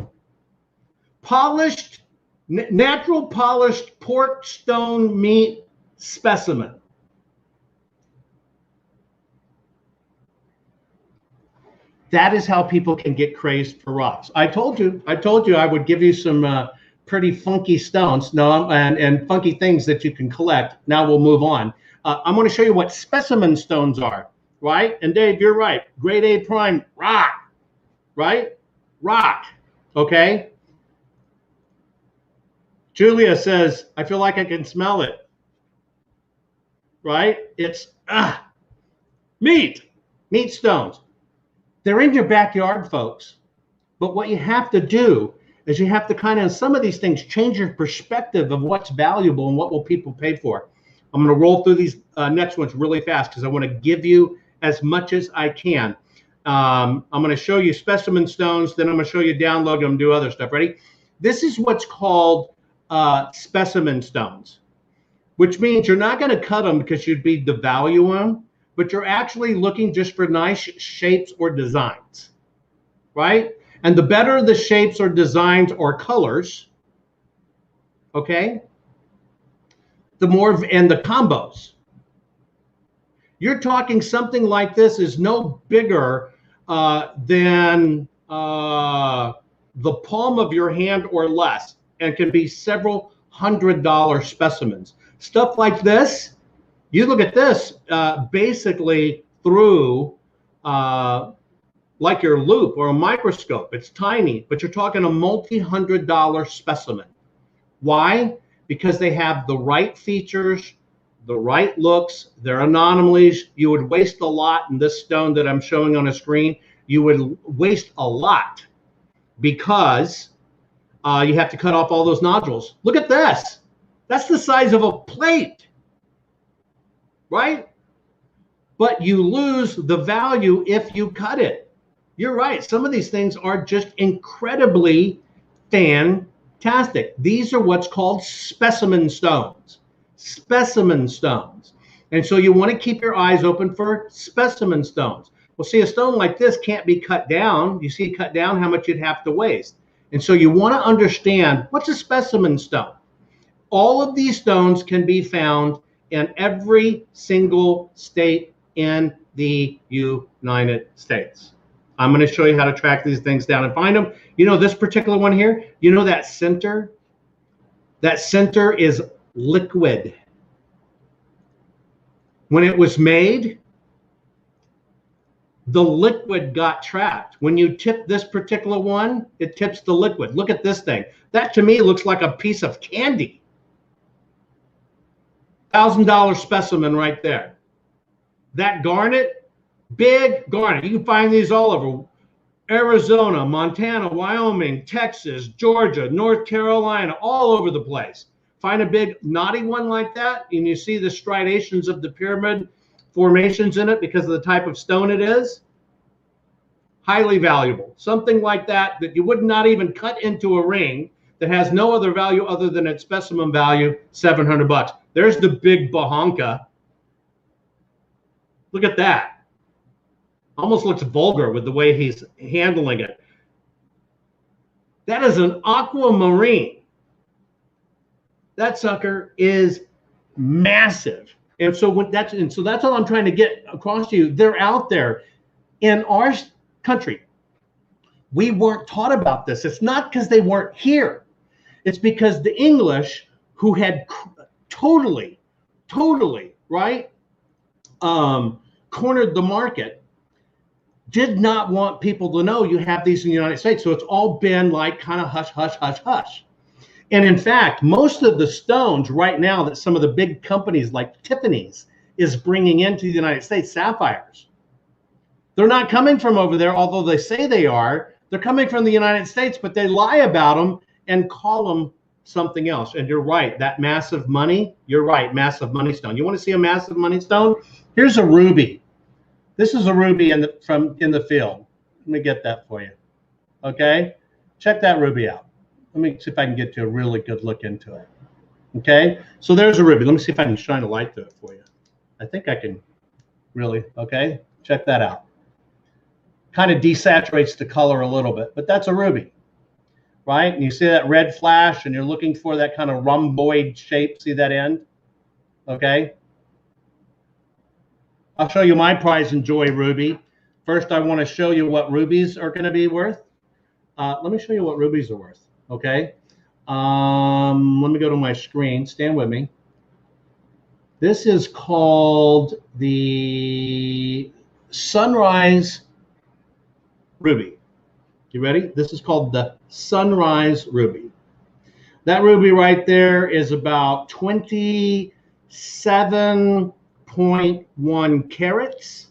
Polished, natural polished pork stone meat specimen. That is how people can get crazed for rocks. I told you I would give you some pretty funky stones, and funky things that you can collect. Now we'll move on. I'm going to show you what specimen stones are, right? And Dave, you're right. Grade A prime rock, right? Rock, okay? Julia says, I feel like I can smell it, right? It's meat stones. They're in your backyard, folks. But what you have to do is you have to kind of, some of these things, change your perspective of what's valuable and what will people pay for. I'm going to roll through these next ones really fast because I want to give you as much as I can. I'm going to show you specimen stones, then I'm going to show you download them, do other stuff. Ready? This is what's called specimen stones, which means you're not going to cut them because you'd be devaluing them, but you're actually looking just for nice shapes or designs, right? And the better the shapes or designs or colors, okay, the more, and the combos. You're talking something like this is no bigger than the palm of your hand or less, and can be several $100 specimens. Stuff like this, you look at this basically through like your loop or a microscope. It's tiny, but you're talking a multi-$100 specimen. Why? Because they have the right features, the right looks, they're anomalies. You would waste a lot in this stone that I'm showing on a screen. You would waste a lot because you have to cut off all those nodules. Look at this. That's the size of a plate, right? But you lose the value if you cut it. you're right. Some of these things are just incredibly fantastic. These are what's called specimen stones. Specimen stones. And so you want to keep your eyes open for specimen stones. Well, see, a stone like this can't be cut down. You see, cut down how much you'd have to waste. And so you want to understand, what's a specimen stone? All of these stones can be found in every single state in the United States. I'm going to show you how to track these things down and find them. You know, this particular one here, you know that center? That center is liquid. When it was made, the liquid got trapped. When you tip this particular one, it tips the liquid. Look at this thing. That to me looks like a piece of candy. $1,000 specimen right there. That garnet, big garnet. You can find these all over Arizona, Montana, Wyoming, Texas, Georgia, North Carolina, all over the place. Find a big knotty one like that, and you see the striations of the pyramid formations in it because of the type of stone it is. Highly valuable. Something like that that you would not even cut into a ring, that has no other value other than its specimen value, $700. There's the big Bahonka. Look at that. Almost looks vulgar with the way he's handling it. That is an aquamarine. That sucker is massive. And so that's all I'm trying to get across to you. They're out there. In our country, we weren't taught about this. It's not because they weren't here. It's because the English, who had totally, right, cornered the market, did not want people to know you have these in the United States. So it's all been like kind of hush, hush, hush, hush. And in fact, most of the stones right now that some of the big companies like Tiffany's is bringing into the United States, sapphires, they're not coming from over there, although they say they are. They're coming from the United States, but they lie about them and call them something else. And you're right, that massive money, you're right, massive money stone. You want to see a massive money stone? Here's a ruby. This is a ruby in the field. Let me get that for you. Okay? Check that ruby out. Let me see if I can get to a really good look into it. Okay? So there's a ruby. Let me see if I can shine a light through it for you. I think I can really, okay? Check that out. Kind of desaturates the color a little bit, but that's a ruby, right? And you see that red flash, and you're looking for that kind of rhomboid shape. See that end? Okay? I'll show you my prize and joy ruby. First, I want to show you what rubies are going to be worth. Let me show you what rubies are worth, okay? Let me go to my screen. Stand with me. This is called the Sunrise Ruby. You ready? This is called the Sunrise Ruby. That ruby right there is about 27.1 carats.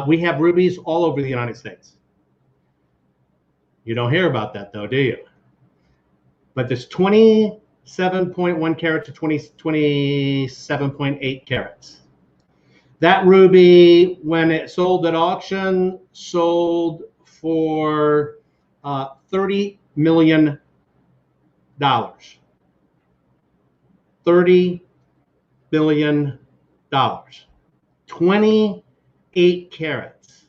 We have rubies all over the United States. You don't hear about that though, do you? But there's 27.1 carats to 27.8 carats. That ruby, when it sold at auction, sold for $30 million. $30 billion. 28 carats.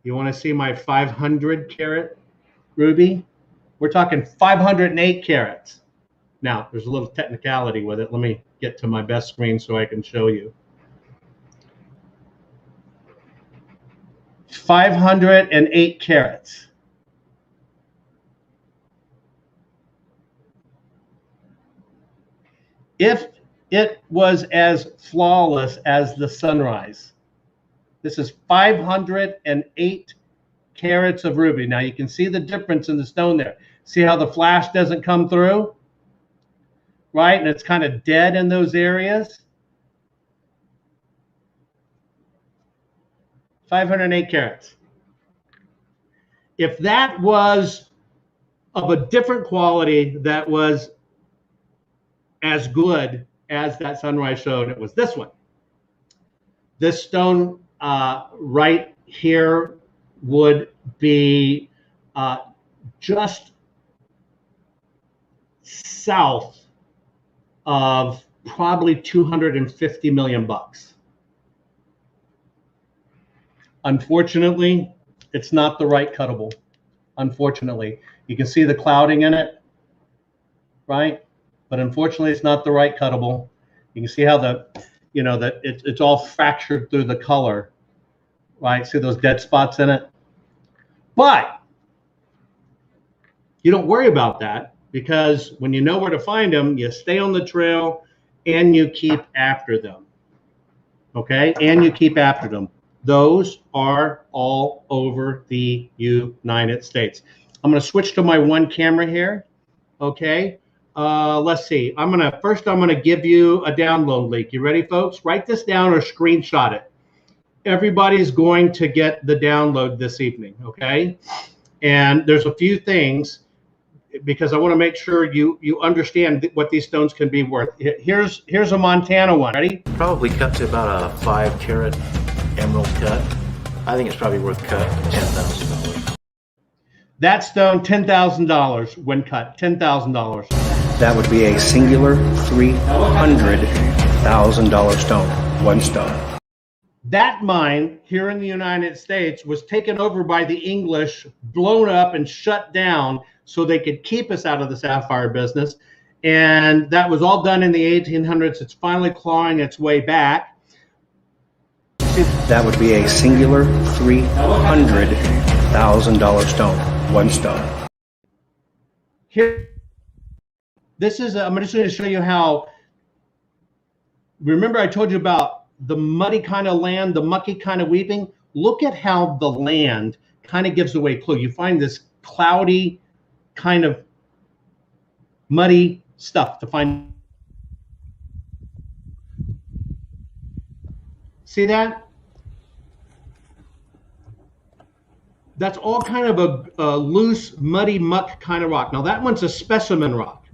You want to see my 500 carat ruby? We're talking 508 carats. Now, there's a little technicality with it. Let me get to my best screen so I can show you. 508 carats. If it was as flawless as the sunrise, this is 508 carats of ruby. Now you can see the difference in the stone there. See how the flash doesn't come through? Right? And it's kind of dead in those areas. 508 carats. If that was of a different quality, that was as good as that sunrise showed, it was this one. This stone right here would be just south of probably 250 million bucks. Unfortunately, it's not the right cuttable. Unfortunately, you can see the clouding in it, right? But unfortunately, it's not the right cuttable. You can see how it's all fractured through the color, right? See those dead spots in it? But you don't worry about that, because when you know where to find them, you stay on the trail and you keep after them. Okay? And you keep after them. Those are all over the United States. I'm going to switch to my one camera here. Okay? Let's see. I'm going to give you a download link. You ready, folks? Write this down or screenshot it. Everybody's going to get the download this evening, okay? And there's a few things, because I want to make sure you understand what these stones can be worth. Here's a Montana one. Ready? Probably cut to about a 5-carat emerald cut. I think it's probably worth cut $10,000. That stone, $10,000 when cut. $10,000. That would be a singular $300,000 stone, one stone. That mine here in the United States was taken over by the English, blown up and shut down so they could keep us out of the sapphire business. And that was all done in the 1800s. It's finally clawing its way back. That would be a singular $300,000 stone, one stone. Here, I'm just going to show you how. Remember I told you about the muddy kind of land, the mucky kind of weeping? Look at how the land kind of gives away clue. You find this cloudy kind of muddy stuff to find. See that? That's all kind of a loose, muddy muck kind of rock. Now that one's a specimen rock.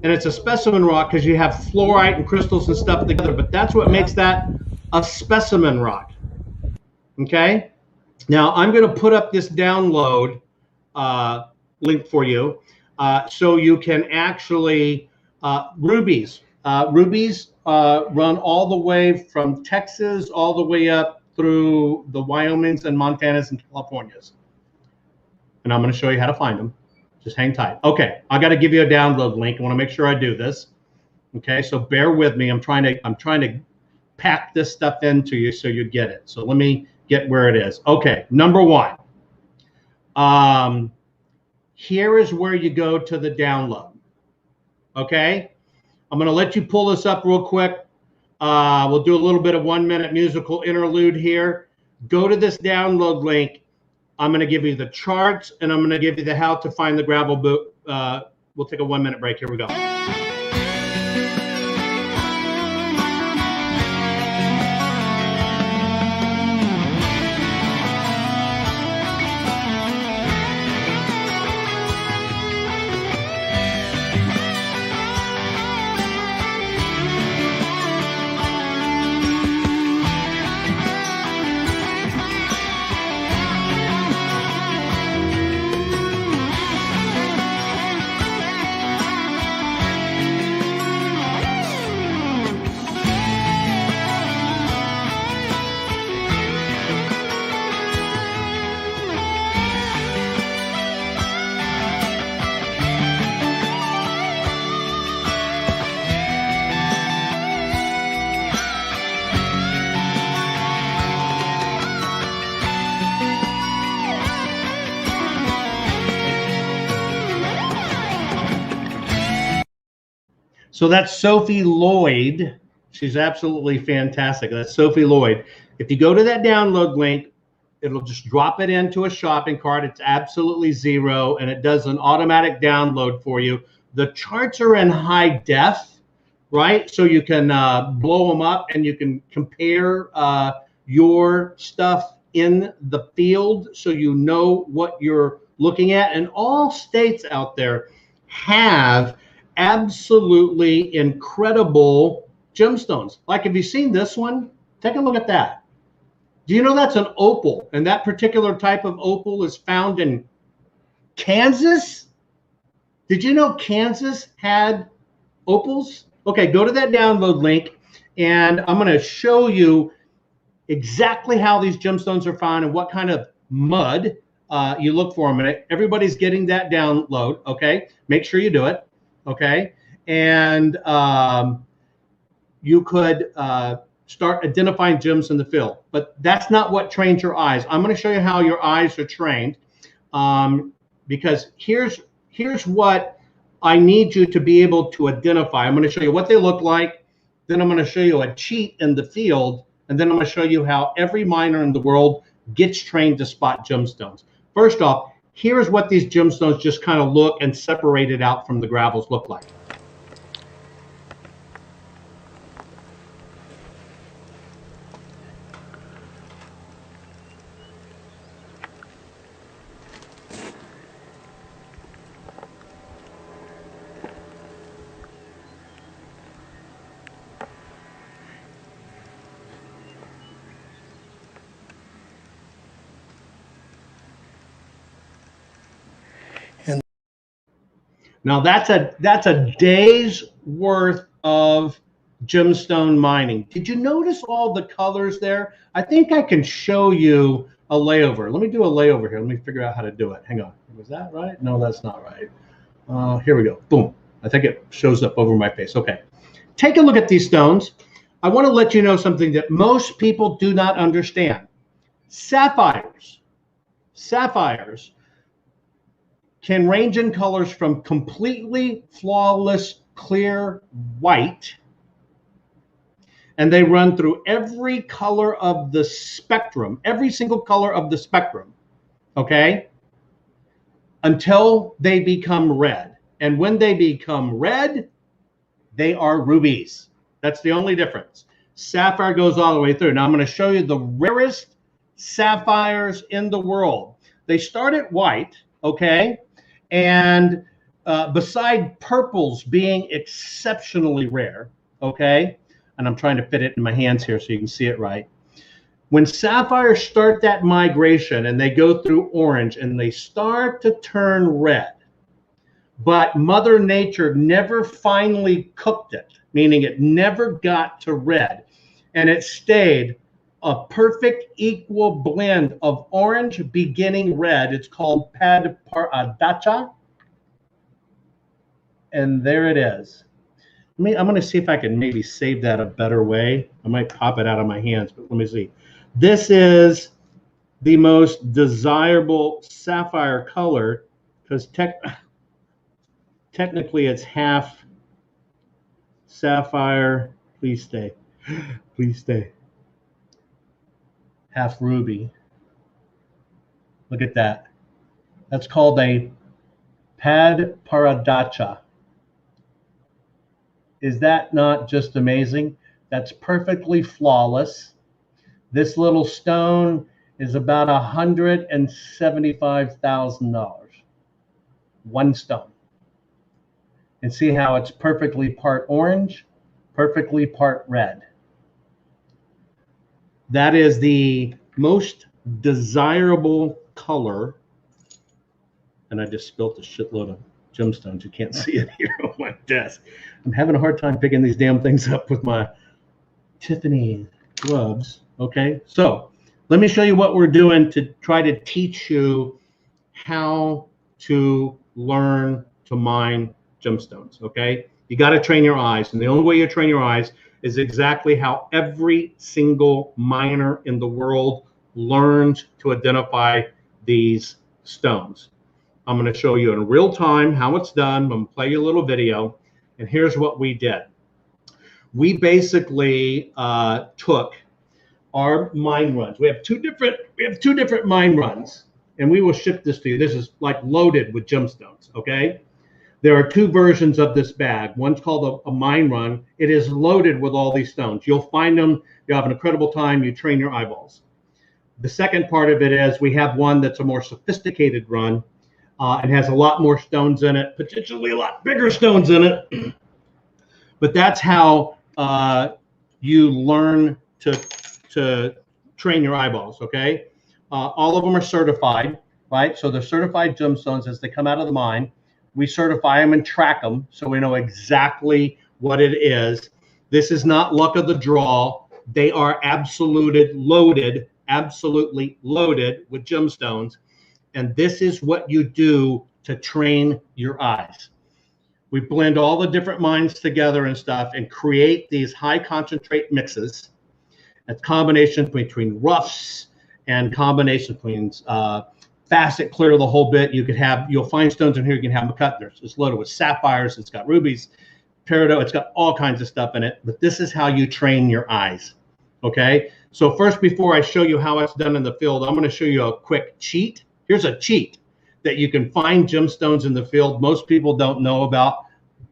And it's a specimen rock because you have fluorite and crystals and stuff together, but that's what makes that a specimen rock. Okay? Now I'm going to put up this download link for you so you can actually, rubies. Rubies run all the way from Texas all the way up through the Wyomings and Montanas and Californias. And I'm going to show you how to find them. Just hang tight. Okay, I got to give you a download link. I want to make sure I do this. Okay, so bear with me. I'm trying to pack this stuff into you so you get it. So let me get where it is. Okay, number one. Here is where you go to the download. Okay, I'm going to let you pull this up real quick. We'll do a little bit of 1-minute musical interlude here. Go to this download link. I'm going to give you the charts, and I'm going to give you the how to find the gravel boot. We'll take a 1-minute break. Here we go. So that's Sophie Lloyd. She's absolutely fantastic. That's Sophie Lloyd. If you go to that download link, it'll just drop it into a shopping cart. It's absolutely zero, and it does an automatic download for you. The charts are in high def, right? So you can blow them up and you can compare your stuff in the field so you know what you're looking at. And all states out there have absolutely incredible gemstones. Like, have you seen this one? Take a look at that. Do you know that's an opal? And that particular type of opal is found in Kansas? Did you know Kansas had opals? Okay, go to that download link, and I'm going to show you exactly how these gemstones are found and what kind of mud you look for them in it. Everybody's getting that download, okay? Make sure you do it, okay? And you could start identifying gems in the field. But that's not what trains your eyes. I'm going to show you how your eyes are trained, because here's what I need you to be able to identify. I'm going to show you what they look like. Then I'm going to show you a cheat in the field. And then I'm going to show you how every miner in the world gets trained to spot gemstones. First off, here's what these gemstones just kind of look and separated out from the gravels look like. Now that's a day's worth of gemstone mining. Did you notice all the colors there? I think I can show you a layover. Let me do a layover here. Let me figure out how to do it. Hang on. Was that right? No, that's not right. Here we go. Boom. I think it shows up over my face. Okay. Take a look at these stones. I want to let you know something that most people do not understand. Sapphires can range in colors from completely flawless, clear white, and they run through every color of the spectrum, every single color of the spectrum, okay, until they become red. And when they become red, they are rubies. That's the only difference. Sapphire goes all the way through. Now I'm going to show you the rarest sapphires in the world. They start at white, okay? And beside purples being exceptionally rare, okay? And I'm trying to fit it in my hands here so you can see it right. When sapphires start that migration and they go through orange and they start to turn red, but Mother Nature never finally cooked it, meaning it never got to red, and it stayed a perfect equal blend of orange beginning red. It's called Pad Paradacha. And there it is. I'm going to see if I can maybe save that a better way. I might pop it out of my hands, but let me see. This is the most desirable sapphire color because technically it's half sapphire. Please stay. Please stay. Half ruby. Look at that. That's called a Pad Paradacha. Is that not just amazing? That's perfectly flawless. This little stone is about $175,000. One stone. And see how it's perfectly part orange, perfectly part red. That is the most desirable color. And I just spilt a shitload of gemstones. You can't see it here on my desk. I'm having a hard time picking these damn things up with my Tiffany gloves. Okay, so let me show you what we're doing to try to teach you how to learn to mine gemstones. Okay, you got to train your eyes, and the only way you train your eyes is exactly how every single miner in the world learns to identify these stones. I'm going to show you in real time how it's done. I'm going to play you a little video, and here's what we did. We basically took our mine runs. We have two different mine runs, and we will ship this to you. This is like loaded with gemstones. Okay. There are two versions of this bag. One's called a mine run. It is loaded with all these stones. You'll find them. You have an incredible time. You train your eyeballs. The second part of it is we have one that's a more sophisticated run. It has a lot more stones in it, potentially a lot bigger stones in it. But that's how you learn to train your eyeballs, okay? All of them are certified, right? So they're certified gemstones as they come out of the mine. We certify them and track them so we know exactly what it is. This is not luck of the draw. They are absolutely loaded with gemstones. And this is what you do to train your eyes. We blend all the different mines together and stuff and create these high concentrate mixes. A combination between roughs and combination between facet, clear, the whole bit. You'll find stones in here. You can have them cut. It's loaded with sapphires. It's got rubies, peridot. It's got all kinds of stuff in it. But this is how you train your eyes. Okay. So first, before I show you how it's done in the field, I'm going to show you a quick cheat. Here's a cheat that you can find gemstones in the field. Most people don't know about,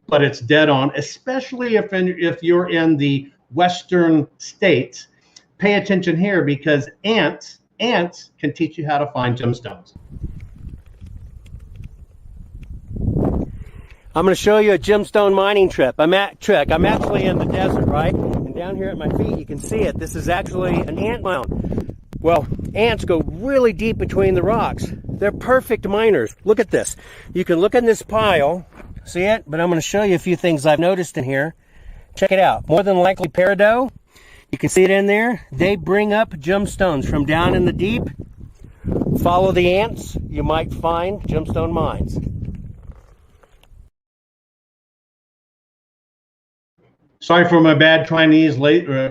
but it's dead on, especially if you're in the Western states. Pay attention here because ants can teach you how to find gemstones. I'm going to show you a gemstone mining trip. I'm actually in the desert, right? And down here at my feet, you can see it. This is actually an ant mound. Well, ants go really deep between the rocks. They're perfect miners. Look at this. You can look in this pile, see it? But I'm going to show you a few things I've noticed in here. Check it out. More than likely peridot. You can see it in there. They bring up gemstones from down in the deep. Follow the ants. You might find gemstone mines. Sorry for my bad Chinese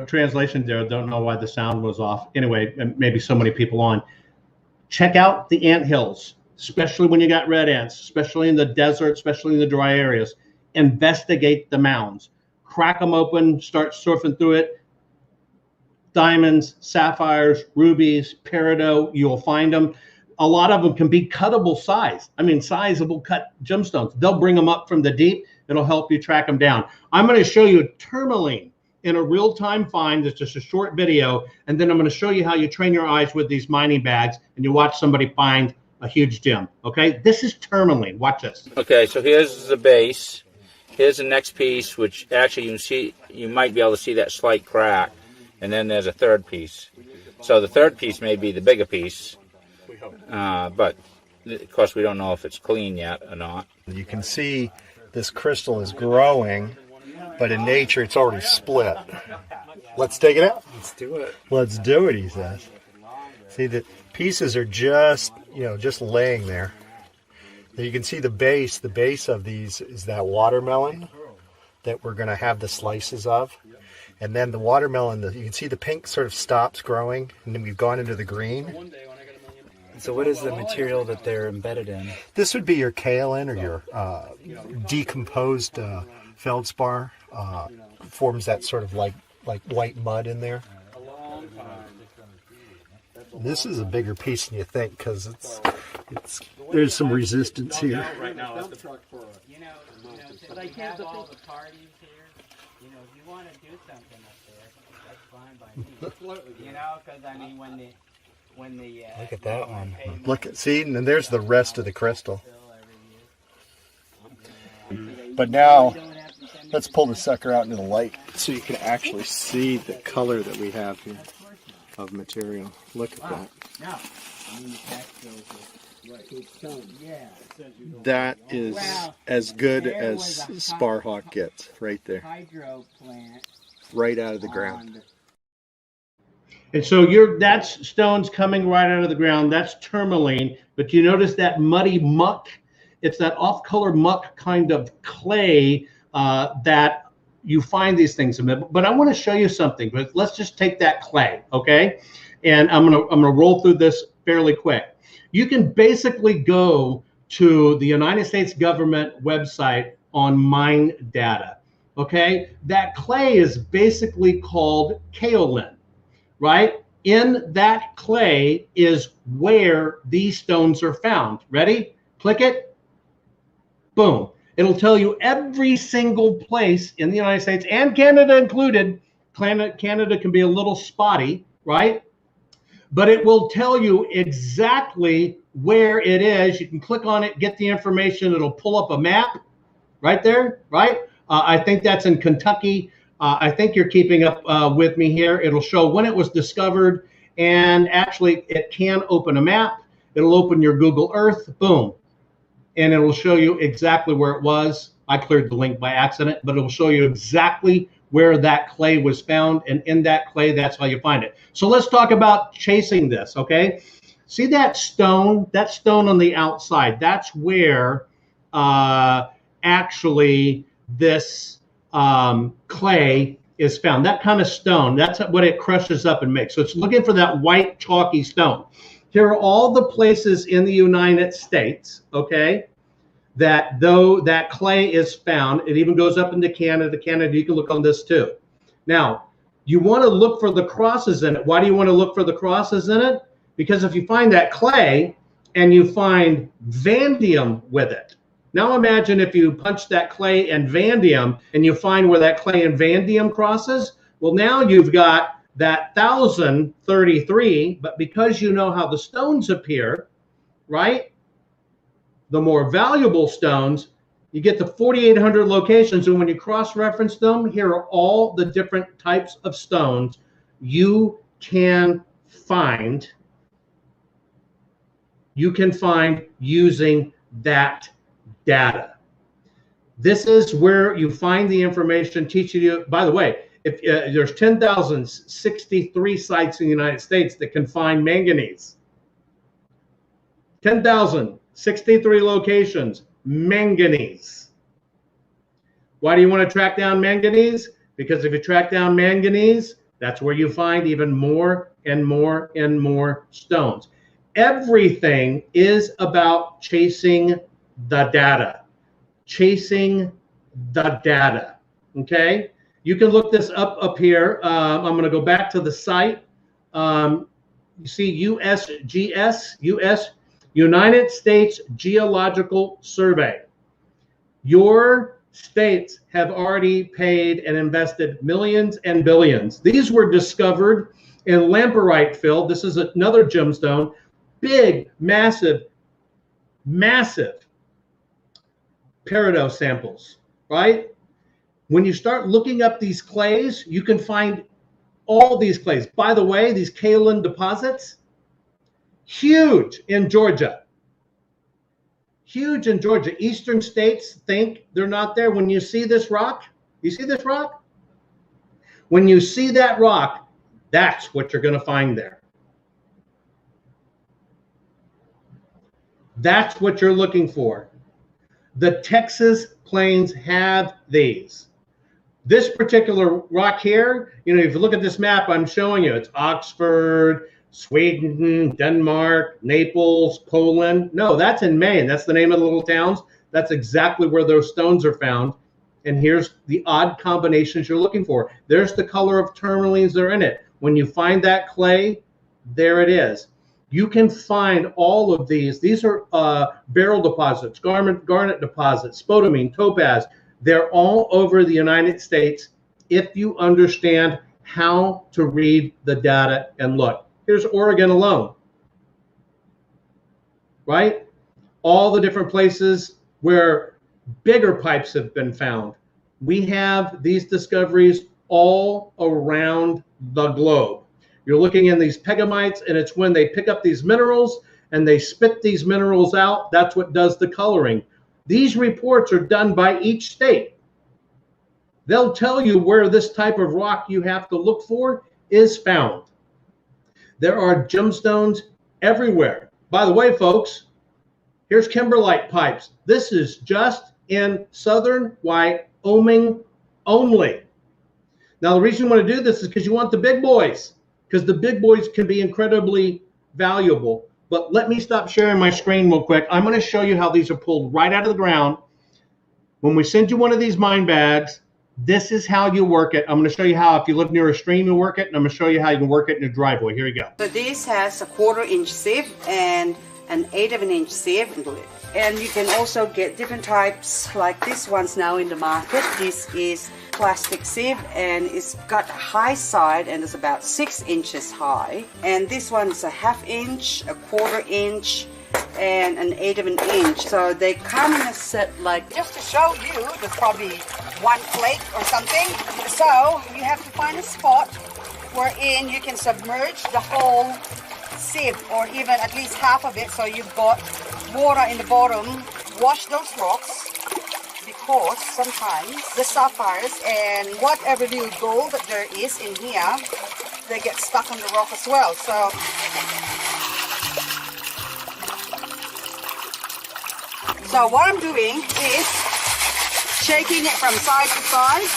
translation there. I don't know why the sound was off. Anyway, maybe so many people on. Check out the ant hills, especially when you got red ants, especially in the desert, especially in the dry areas. Investigate the mounds. Crack them open, start surfing through it. Diamonds, sapphires, rubies, peridot, you'll find them. A lot of them can be cuttable size. I mean, sizable cut gemstones. They'll bring them up from the deep. It'll help you track them down. I'm going to show you tourmaline in a real-time find. It's just a short video. And then I'm going to show you how you train your eyes with these mining bags and you watch somebody find a huge gem. Okay, this is tourmaline. Watch this. Okay, so here's the base. Here's the next piece, which actually you can see, you might be able to see that slight crack. And then there's a third piece. So the third piece may be the bigger piece. But of course we don't know if it's clean yet or not. You can see this crystal is growing, but in nature it's already split. Let's take it out. Let's do it. Let's do it, he says. See, the pieces are just laying there. Now you can see the base. The base of these is that watermelon that we're going to have the slices of. And then the watermelon, you can see the pink sort of stops growing, and then we've gone into the green. So what is the material that they're embedded in? This would be your kaolin or your decomposed feldspar. Forms that sort of like white mud in there. This is a bigger piece than you think because there's some resistance here. But I can't all the parties here. You know, if you want to do something up there, that's fine by me. You know, because I mean, when the Look at that one. See, and there's the rest of the crystal. But now, let's pull the sucker out into the light so you can actually see the color that we have here of material. Look at that. That is as good as Sparhawk gets right there. Right out of the ground. And so that's stones coming right out of the ground. That's tourmaline. But you notice that muddy muck? It's that off-color muck kind of clay that you find these things in. But I want to show you something. But let's just take that clay, okay? And I'm gonna roll through this fairly quick. You can basically go to the United States government website on mine data, okay? That clay is basically called kaolin, right? In that clay is where these stones are found. Ready? Click it. Boom. It'll tell you every single place in the United States and Canada included. Canada can be a little spotty, right? But it will tell you exactly where it is. You can click on it, get the information. It'll pull up a map right there, right? I think that's in Kentucky. I think you're keeping up with me here. It'll show when it was discovered And actually, it can open a map. It'll open your Google Earth, boom. And it will show you exactly where it was. I cleared the link by accident, but it will show you exactly where that clay was found. And in that clay, that's how you find it. So let's talk about chasing this, okay? See that stone on the outside? That's where actually this clay is found. That kind of stone, that's what it crushes up and makes. So it's looking for that white chalky stone. Here are all the places in the United States, okay, that though that clay is found. It even goes up into Canada. Canada, you can look on this too. Now, you want to look for the crosses in it. Why do you want to look for the crosses in it? Because if you find that clay and you find vanadium with it, now imagine if you punch that clay and vanadium and you find where that clay and vanadium crosses. Well, now you've got that 1033, but because you know how the stones appear, right? The more valuable stones, you get the 4,800 locations. And when you cross-reference them, here are all the different types of stones you can find. You can find using that data. This is where you find the information teaching you. By the way, if there's 10,063 sites in the United States that can find manganese. 10,063 locations, manganese. Why do you want to track down manganese? Because if you track down manganese, that's where you find even more and more and more stones. Everything is about chasing the data. Chasing the data, okay? You can look this up here. I'm going to go back to the site. You see USGS, United States Geological Survey. Your states have already paid and invested millions and billions. These were discovered in lamperite field. This is another gemstone. Big, massive, massive peridot samples, right? When you start looking up these clays, you can find all these clays. By the way, these kaolin deposits, huge in Georgia. Huge in Georgia. Eastern states think they're not there. When you see this rock, you see this rock? When you see that rock, that's what you're going to find there. That's what you're looking for. The Texas plains have these. This particular rock here, you know, if you look at this map I'm showing you, it's Oxford, Sweden, Denmark, Naples, Poland. No, that's in Maine. That's the name of the little towns. That's exactly where those stones are found. And here's the odd combinations you're looking for. There's the color of tourmalines that are in it. When you find that clay, there it is. You can find all of these. These are beryl deposits, garnet deposits, spodumene, topaz. They're all over the United States if you understand how to read the data and look. Here's Oregon alone, right? All the different places where bigger pipes have been found. We have these discoveries all around the globe. You're looking in these pegamites, and it's when they pick up these minerals and they spit these minerals out, that's what does the coloring. These reports are done by each state. They'll tell you where this type of rock you have to look for is found. There are gemstones everywhere. By the way, folks, here's kimberlite pipes. This is just in southern Wyoming only. Now, the reason you want to do this is because you want the big boys, because the big boys can be incredibly valuable. But let me stop sharing my screen real quick. I'm going to show you how these are pulled right out of the ground. When we send you one of these mine bags, this is how you work it. I'm going to show you how, if you live near a stream, you work it, and I'm going to show you how you can work it in your driveway. Here you go. So this has a 1/4 inch sieve and an 1/8 inch sieve. And you can also get different types, like this one's now in the market. This is plastic sieve, and it's got a high side, and it's about 6 inches high. And this one is a 1/2 inch, a 1/4 inch, and an 1/8 inch. So they come in a set like, just to show you, there's probably one flake or something. So you have to find a spot wherein you can submerge the whole sieve, or even at least half of it, so you've got water in the bottom. Wash those rocks, because sometimes the sapphires and whatever little gold that there is in here, they get stuck on the rock as well. So what I'm doing is shaking it from side to side,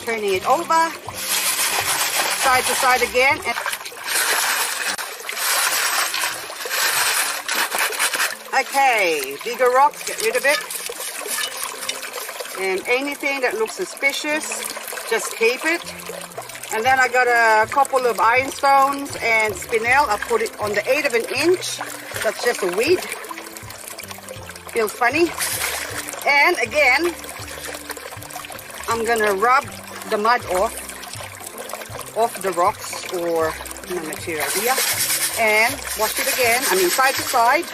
turning it over, side to side again. Okay, bigger rocks, get rid of it. And anything that looks suspicious, just keep it. And then I got a couple of ironstones and spinel. I put it on the 1/8 of an inch. That's just a weed. Feels funny. And again, I'm gonna rub the mud off the rocks or the material here, and wash it again. I mean, side to side.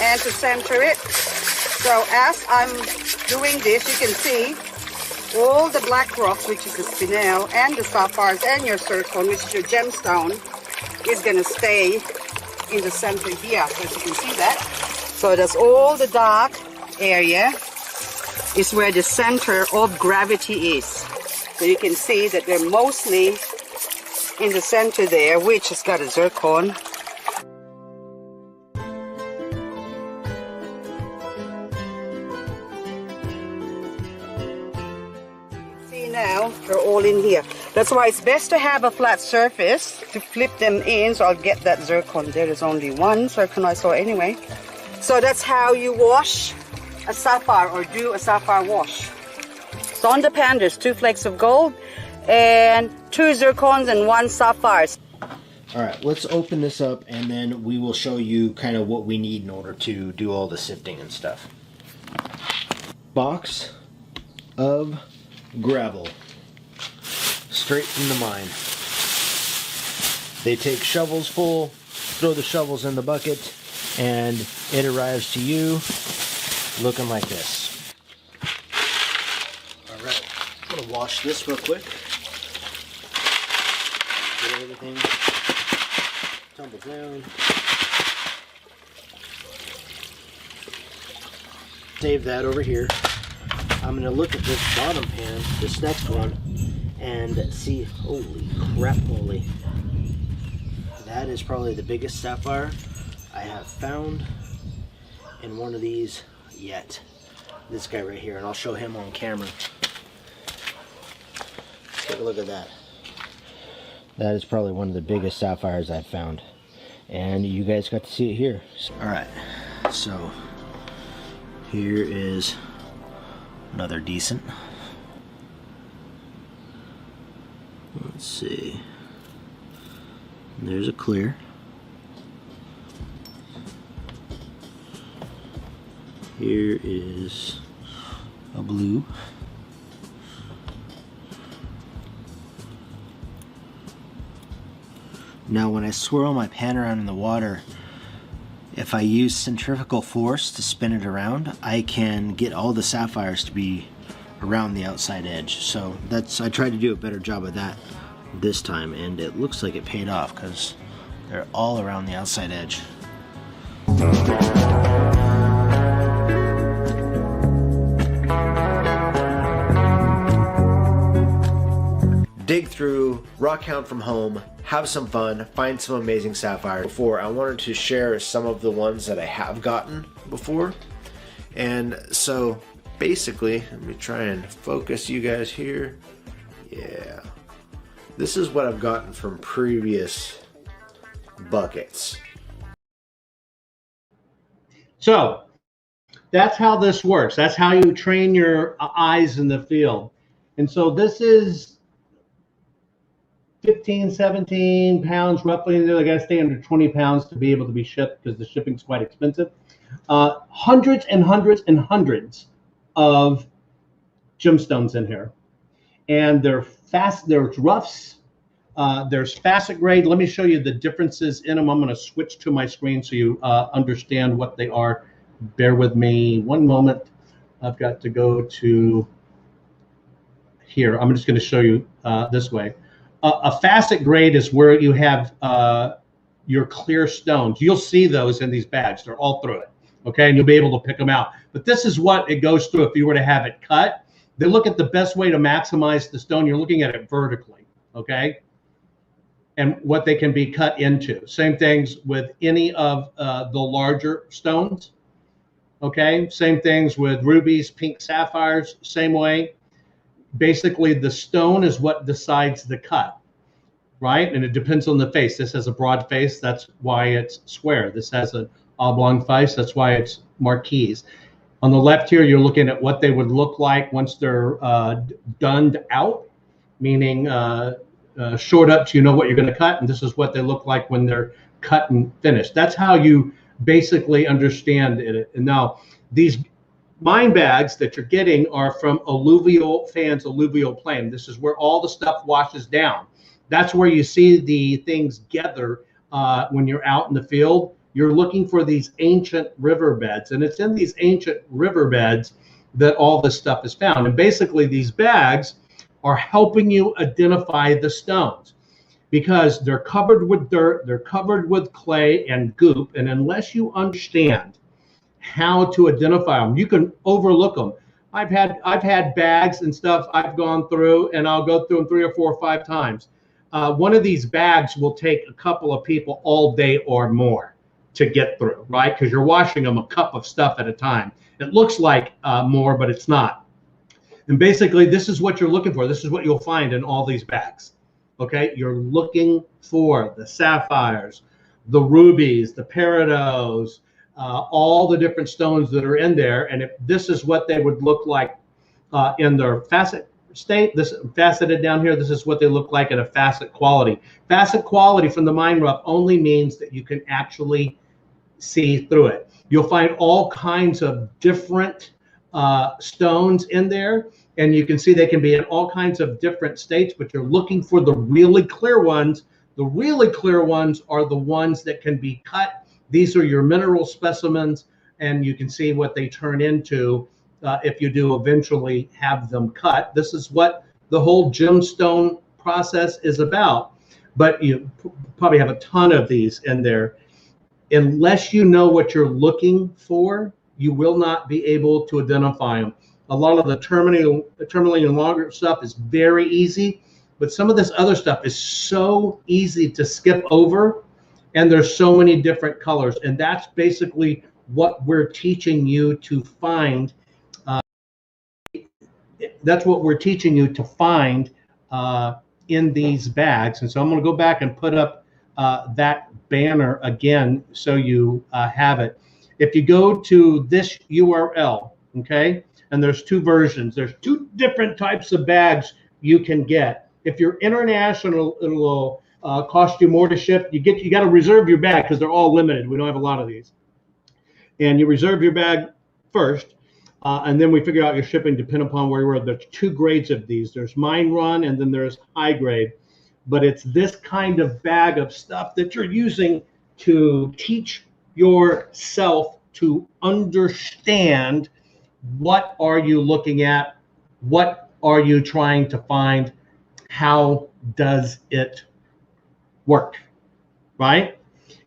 And to center it. So as I'm doing this, you can see all the black rocks, which is the spinel, and the sapphires, and your zircon, which is your gemstone, is going to stay in the center here. So as you can see that. So that's all the dark area is where the center of gravity is. So you can see that they're mostly in the center there, which has got a zircon. Now they're all in here. That's why it's best to have a flat surface to flip them in. So I'll get that zircon. There is only one zircon I saw anyway. So that's how you wash a sapphire, or do a sapphire wash. So on the pan there's 2 flakes of gold and 2 zircons and 1 sapphire. All right, let's open this up and then we will show you kind of what we need in order to do all the sifting and stuff. Box of gravel, straight from the mine. They take shovels full, throw the shovels in the bucket, and it arrives to you looking like this. All right, I'm gonna wash this real quick. Get everything tumbled down. Save that over here. I'm going to look at this bottom pan, this next one, and see, holy crap, holy. That is probably the biggest sapphire I have found in one of these yet. This guy right here, and I'll show him on camera. Take a look at that. That is probably one of the biggest sapphires I've found. And you guys got to see it here. Alright, so here is another decent. Let's see. There's a clear. Here is a blue. Now when I swirl my pan around in the water, if I use centrifugal force to spin it around, I can get all the sapphires to be around the outside edge. So I tried to do a better job of that this time, and it looks like it paid off because they're all around the outside edge. Dig through, rock hound from home, have some fun, find some amazing sapphires. Before, I wanted to share some of the ones that I have gotten before. And so basically, let me try and focus you guys here. Yeah. This is what I've gotten from previous buckets. So that's how this works. That's how you train your eyes in the field. And so this is 15, 17 pounds roughly. They got to stay under 20 pounds to be able to be shipped because the shipping's quite expensive. Hundreds and hundreds and hundreds of gemstones in here. And they're fast, there's roughs, there's facet grade. Let me show you the differences in them. I'm going to switch to my screen so you understand what they are. Bear with me one moment. I've got to go to here. I'm just going to show you this way. A facet grade is where you have your clear stones. You'll see those in these bags. They're all through it, okay? And you'll be able to pick them out. But this is what it goes through if you were to have it cut. They look at the best way to maximize the stone. You're looking at it vertically, okay? And what they can be cut into. Same things with any of the larger stones, okay? Same things with rubies, pink sapphires, same way. Basically, the stone is what decides the cut, right? And it depends on the face. This has a broad face. That's why it's square. This has an oblong face. That's why it's marquise. On the left here, you're looking at what they would look like once they're dunned out, meaning short up so you know what you're going to cut. And this is what they look like when they're cut and finished. That's how you basically understand it. And now these mine bags that you're getting are from alluvial plain. This is where all the stuff washes down. That's where you see the things gather when you're out in the field. You're looking for these ancient riverbeds, and it's in these ancient riverbeds that all this stuff is found. And basically these bags are helping you identify the stones because they're covered with dirt, they're covered with clay and goop, and unless you understand how to identify them, you can overlook them. I've had bags and stuff I've gone through, and I'll go through them 3 or 4 or 5 times. One of these bags will take a couple of people all day or more to get through, right? Because you're washing them a cup of stuff at a time. It looks like more, but it's not. And basically, this is what you're looking for. This is what you'll find in all these bags, okay? You're looking for the sapphires, the rubies, the peridots, all the different stones that are in there. And if this is what they would look like in their facet state, this faceted down here, this is what they look like at a facet quality. Facet quality from the mine rough only means that you can actually see through it. You'll find all kinds of different stones in there, and you can see they can be in all kinds of different states, but you're looking for the really clear ones. The really clear ones are the ones that can be cut. These are your mineral specimens, and you can see what they turn into if you do eventually have them cut. This is what the whole gemstone process is about. But you probably have a ton of these in there. Unless you know what you're looking for, you will not be able to identify them. A lot of the tourmaline and longer stuff is very easy, but some of this other stuff is so easy to skip over, and there's so many different colors, and that's basically what we're teaching you to find. That's what we're teaching you to find in these bags. And so I'm going to go back and put up that banner again so you have it. If you go to this URL, okay, and there's 2 versions. There's 2 different types of bags you can get. If you're international, it'll cost you more to ship. You got to reserve your bag because they're all limited. We don't have a lot of these. And you reserve your bag first, and then we figure out your shipping depending upon where you are. There's 2 grades of these. There's mine run, and then there's high grade. But it's this kind of bag of stuff that you're using to teach yourself to understand what are you looking at, what are you trying to find, how does it work, right?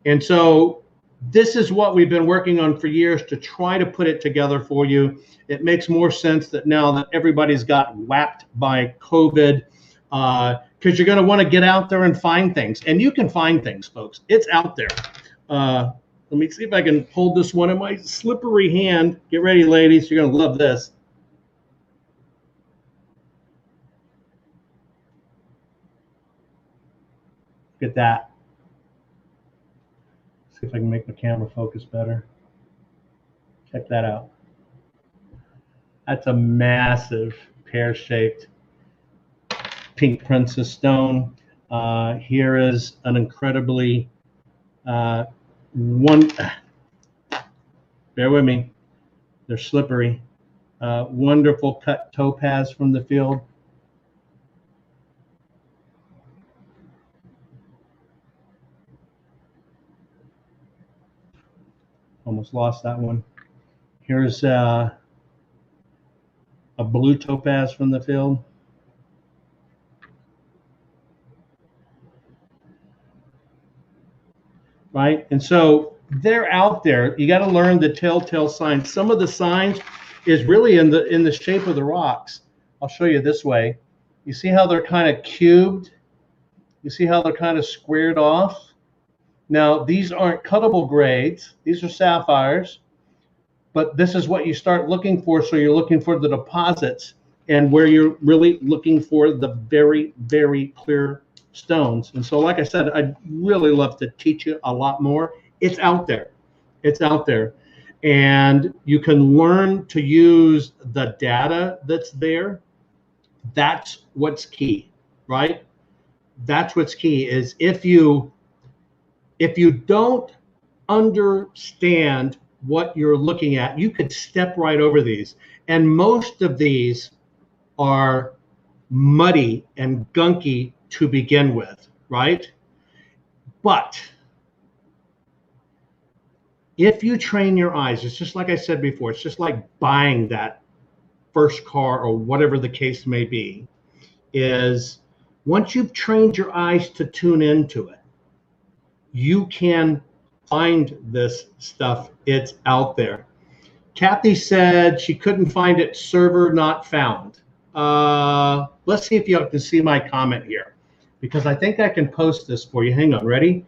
And so this is what we've been working on for years to try to put it together for you. It makes more sense that now that everybody's got whacked by COVID, because you're going to want to get out there and find things. And you can find things, folks. It's out there. Let me see if I can hold this one in my slippery hand. Get ready, ladies. You're going to love this. Look at that. See if I can make my camera focus better. Check that out. That's a massive pear-shaped pink princess stone. Here is an incredibly bear with me, they're slippery, wonderful cut topaz from the field. Almost lost that one. Here's a blue topaz from the field. right? And so they're out there. You got to learn the telltale signs. Some of the signs is really in the shape of the rocks. I'll show you this way. You see how they're kind of cubed? You see how they're kind of squared off? Now, these aren't cuttable grades. These are sapphires. But this is what you start looking for. So you're looking for the deposits and where you're really looking for the very, very clear stones. And so, like I said, I'd really love to teach you a lot more. It's out there. It's out there. And you can learn to use the data that's there. That's what's key, right? That's what's key is if you don't understand what you're looking at, you could step right over these. And most of these are muddy and gunky to begin with, right? But if you train your eyes, it's just like I said before, it's just like buying that first car or whatever the case may be, is once you've trained your eyes to tune into it, you can find this stuff. It's out there. Kathy said she couldn't find it, server not found. Let's see if you can see my comment here, because I think I can post this for you. Hang on, ready?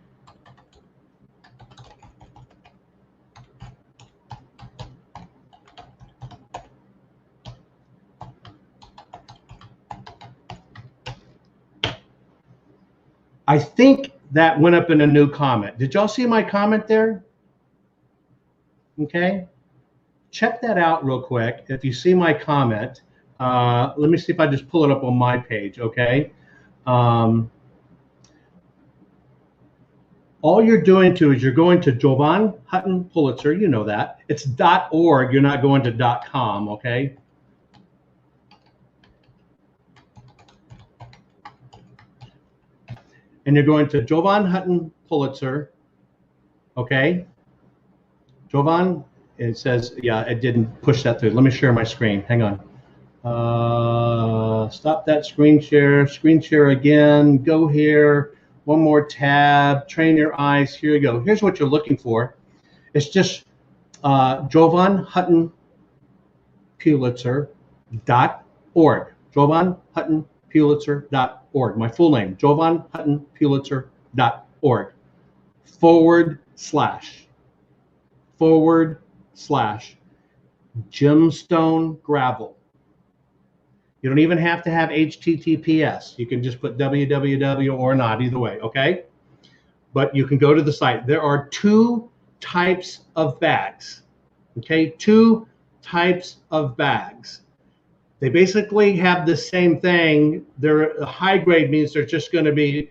I think that went up in a new comment. Did y'all see my comment there? Okay. Check that out real quick. If you see my comment, let me see if I just pull it up on my page, okay? All you're doing is you're going to Jovan Hutton Pulitzer, you know that. It's .org, you're not going to .com, okay? And you're going to Jovan Hutton Pulitzer, okay? Jovan, it says, yeah, it didn't push that through. Let me share my screen. Hang on. Stop that screen share again. Go here. One more tab. Train your eyes. Here you go. Here's what you're looking for. It's just Jovan Hutton Pulitzer.org. Jovan Hutton Pulitzer.org. My full name, Jovan Hutton Pulitzer.org. /gemstone gravel. You don't even have to have HTTPS. You can just put www or not, either way, okay? But you can go to the site. There are two types of bags, okay? Two types of bags. They basically have the same thing. They're a high grade means there's just going to be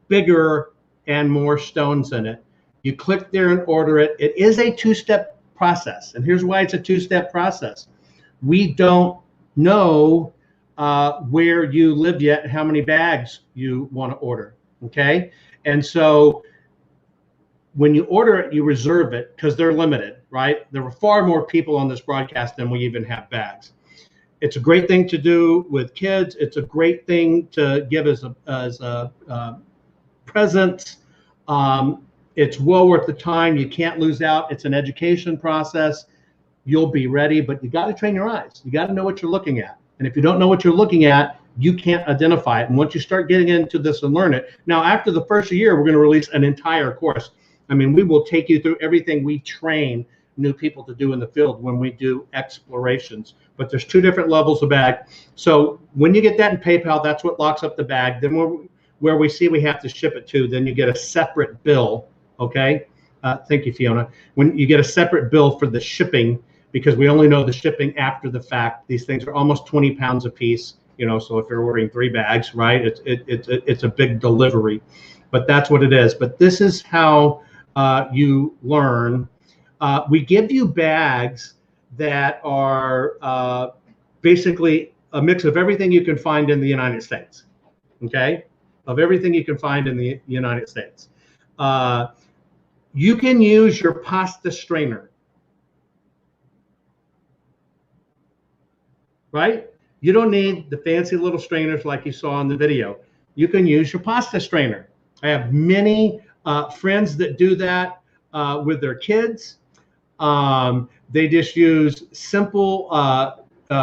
bigger and more stones in it. You click there and order it. It is a two-step process. And here's why it's a two-step process. We don't know where you live yet, how many bags you want to order, okay? And so when you order it, you reserve it because they're limited, right? There were far more people on this broadcast than we even have bags. It's a great thing to do with kids. It's a great thing to give as a present. It's well worth the time. You can't lose out. It's an education process. You'll be ready, but you got to train your eyes. You got to know what you're looking at. And if you don't know what you're looking at, you can't identify it. And once you start getting into this and learn it, now after the first year, we're going to release an entire course. I mean, we will take you through everything we train new people to do in the field when we do explorations. But there's two different levels of bag. So when you get that in PayPal, that's what locks up the bag. Then where we see we have to ship it to, then you get a separate bill, okay? Thank you, Fiona. When you get a separate bill for the shipping, because we only know the shipping after the fact. These things are almost 20 pounds a piece, you know, so if you're ordering 3 bags, right, it's a big delivery. But that's what it is. But this is how you learn. We give you bags that are basically a mix of everything you can find in the United States, okay? Of everything you can find in the United States. You can use your pasta strainer, right? You don't need the fancy little strainers like you saw in the video. You can use your pasta strainer. I have many friends that do that with their kids. They just use simple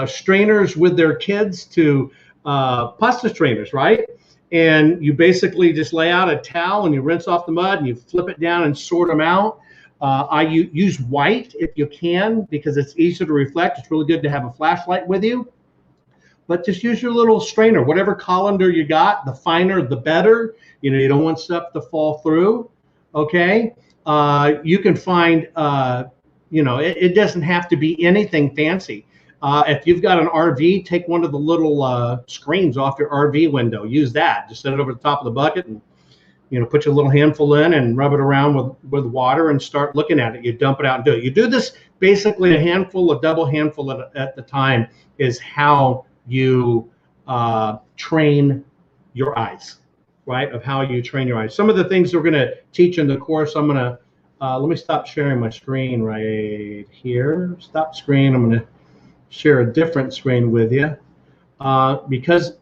strainers with their kids to pasta strainers, right? And you basically just lay out a towel and you rinse off the mud and you flip it down and sort them out. I use white if you can, because it's easier to reflect. It's really good to have a flashlight with you. But just use your little strainer, whatever colander you got. The finer, the better. You know, you don't want stuff to fall through. Okay. You can find, you know, it doesn't have to be anything fancy. If you've got an RV, take one of the little screens off your RV window. Use that. Just set it over the top of the bucket and, you know, put your little handful in and rub it around with water and start looking at it. You dump it out and do it. You do this basically a handful, a double handful at the time is how you train your eyes, right? Of how you train your eyes. Some of the things we're going to teach in the course, I'm going to, let me stop sharing my screen right here. Stop screen. I'm going to share a different screen with you because,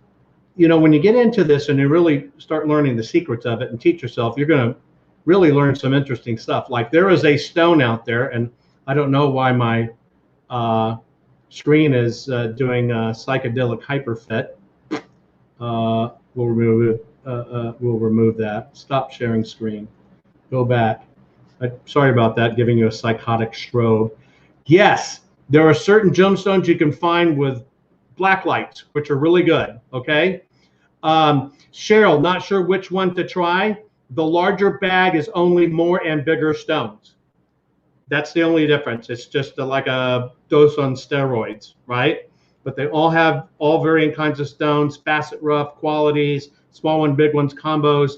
you know, when you get into this and you really start learning the secrets of it and teach yourself, you're going to really learn some interesting stuff. Like there is a stone out there, and I don't know why my screen is doing psychedelic hyperfit. We'll remove that. Stop sharing screen. Go back. Sorry about that, giving you a psychotic strobe. Yes, there are certain gemstones you can find with black lights, which are really good, okay? Cheryl, not sure which one to try. The larger bag is only more and bigger stones. That's the only difference. It's just like a dose on steroids, right? But they all have all varying kinds of stones, facet rough qualities, small one, big ones, combos.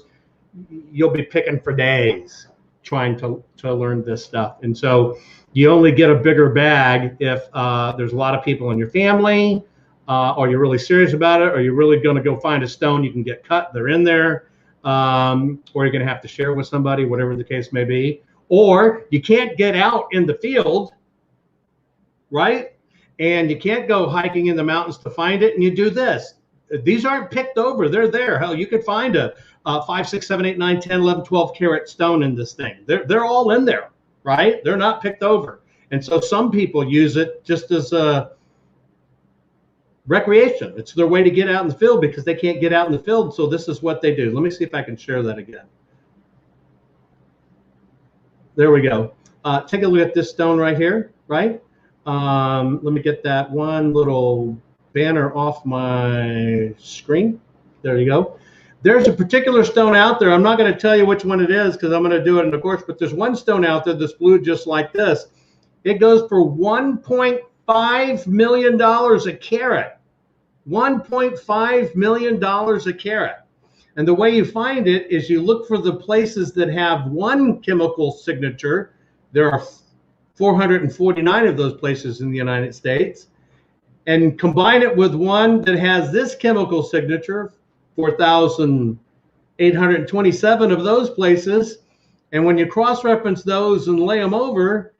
You'll be picking for days trying to learn this stuff. And so you only get a bigger bag if there's a lot of people in your family, or you're really serious about it, or you're really going to go find a stone you can get cut. They're in there, or you're going to have to share with somebody, whatever the case may be. Or you can't get out in the field, right? And you can't go hiking in the mountains to find it, and you do this. These aren't picked over. They're there. Hell, you could find a 5, 6, 7, 8, 9, 10, 11, 12 carat stone in this thing. They're all in there, right? They're not picked over. And so some people use it just as a recreation. It's their way to get out in the field because they can't get out in the field. So this is what they do. Let me see if I can share that again. There we go. Take a look at this stone right here, right? Let me get that one little banner off my screen. There you go. There's a particular stone out there. I'm not going to tell you which one it is because I'm going to do it in the course, but there's one stone out there that's blue just like this. It goes for $1.5 million a carat. $1.5 million a carat. And the way you find it is you look for the places that have one chemical signature. There are 449 of those places in the United States. And combine it with one that has this chemical signature, 4,827 of those places. And when you cross-reference those and lay them over,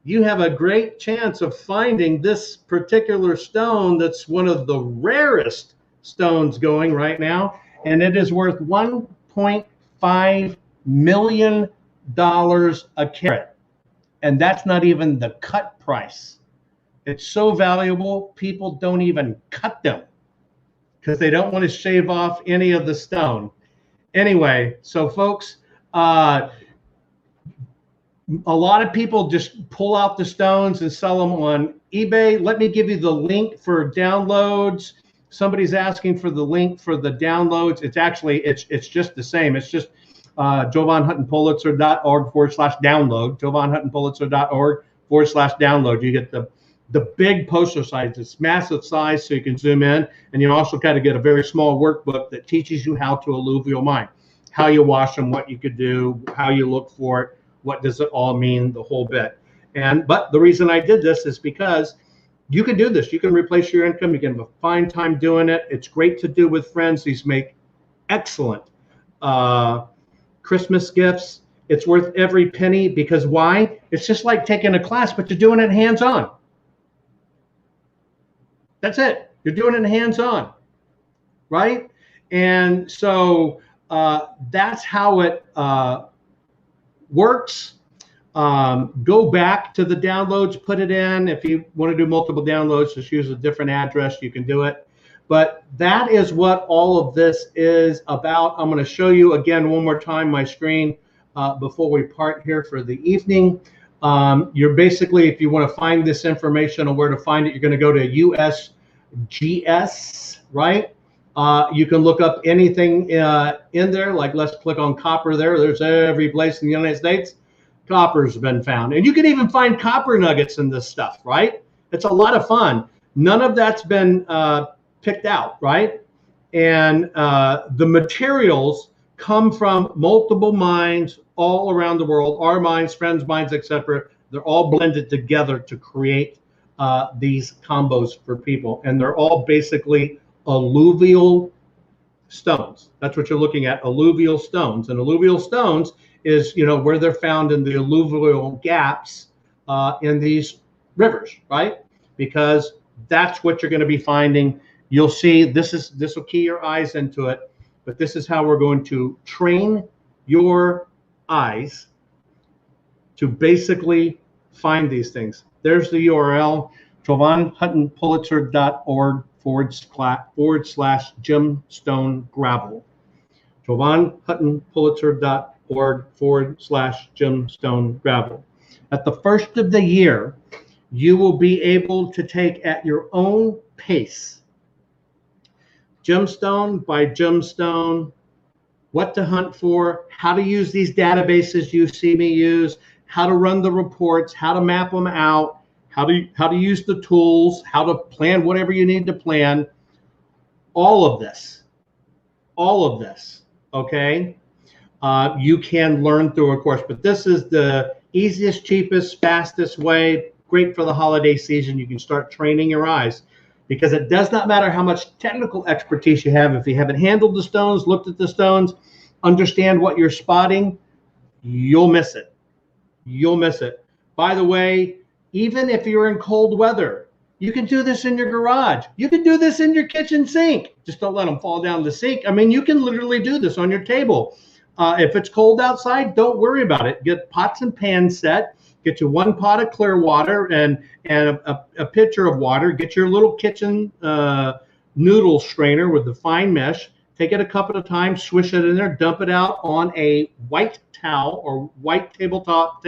you have a great chance of finding this particular stone that's one of the rarest stones going right now. And it is worth $1.5 million a carat. And that's not even the cut price. It's so valuable, people don't even cut them because they don't want to shave off any of the stone. Anyway, so folks, a lot of people just pull out the stones and sell them on eBay. Let me give you the link for downloads. Somebody's asking for the link for the downloads. It's actually, it's just the same. It's just jovanhuttonpulitzer.org/download, jovanhuttonpulitzer.org/download. You get the big poster size. It's massive size, so you can zoom in. And you also kind of get a very small workbook that teaches you how to alluvial mine, how you wash them, what you could do, how you look for it, what does it all mean, the whole bit. But the reason I did this is because you can do this. You can replace your income. You can have a fine time doing it. It's great to do with friends. These make excellent Christmas gifts. It's worth every penny because why? It's just like taking a class, but you're doing it hands-on. That's it. You're doing it hands-on, right? And so that's how it works. Go back to the downloads, put it in. If you want to do multiple downloads, just use a different address, you can do it. But that is what all of this is about. I'm going to show you again one more time my screen before we part here for the evening. You're basically, if you want to find this information on where to find it, you're going to go to USGS, right? You can look up anything in there, like let's click on copper there. There's every place in the United States copper's been found. And you can even find copper nuggets in this stuff, right? It's a lot of fun. None of that's been picked out, right? And the materials come from multiple mines all around the world, our mines, friends' mines, etc. They're all blended together to create these combos for people. And they're all basically alluvial stones. That's what you're looking at, alluvial stones. And alluvial stones is, you know, where they're found in the alluvial gaps in these rivers, right? Because that's what you're going to be finding. You'll see this will key your eyes into it, but this is how we're going to train your eyes to basically find these things. There's the URL, JovanHuttonPulitzer.org/gemstone gravel. JovanHuttonPulitzer.org/gemstone gravel. At the first of the year, you will be able to take at your own pace, gemstone by gemstone, what to hunt for, how to use these databases you see me use, how to run the reports, how to map them out, how to use the tools, how to plan whatever you need to plan. All of this, okay? You can learn through a course, but this is the easiest, cheapest, fastest way. Great for the holiday season. You can start training your eyes, because it does not matter how much technical expertise you have. If you haven't handled the stones, looked at the stones, understand what you're spotting, you'll miss it. You'll miss it. By the way, even if you're in cold weather, you can do this in your garage. You can do this in your kitchen sink. Just don't let them fall down the sink. I mean, you can literally do this on your table. If it's cold outside, don't worry about it. Get pots and pans set. Get you 1 pot of clear water and a pitcher of water. Get your little kitchen noodle strainer with the fine mesh. Take it a cup at a time, swish it in there, dump it out on a white towel or white tabletop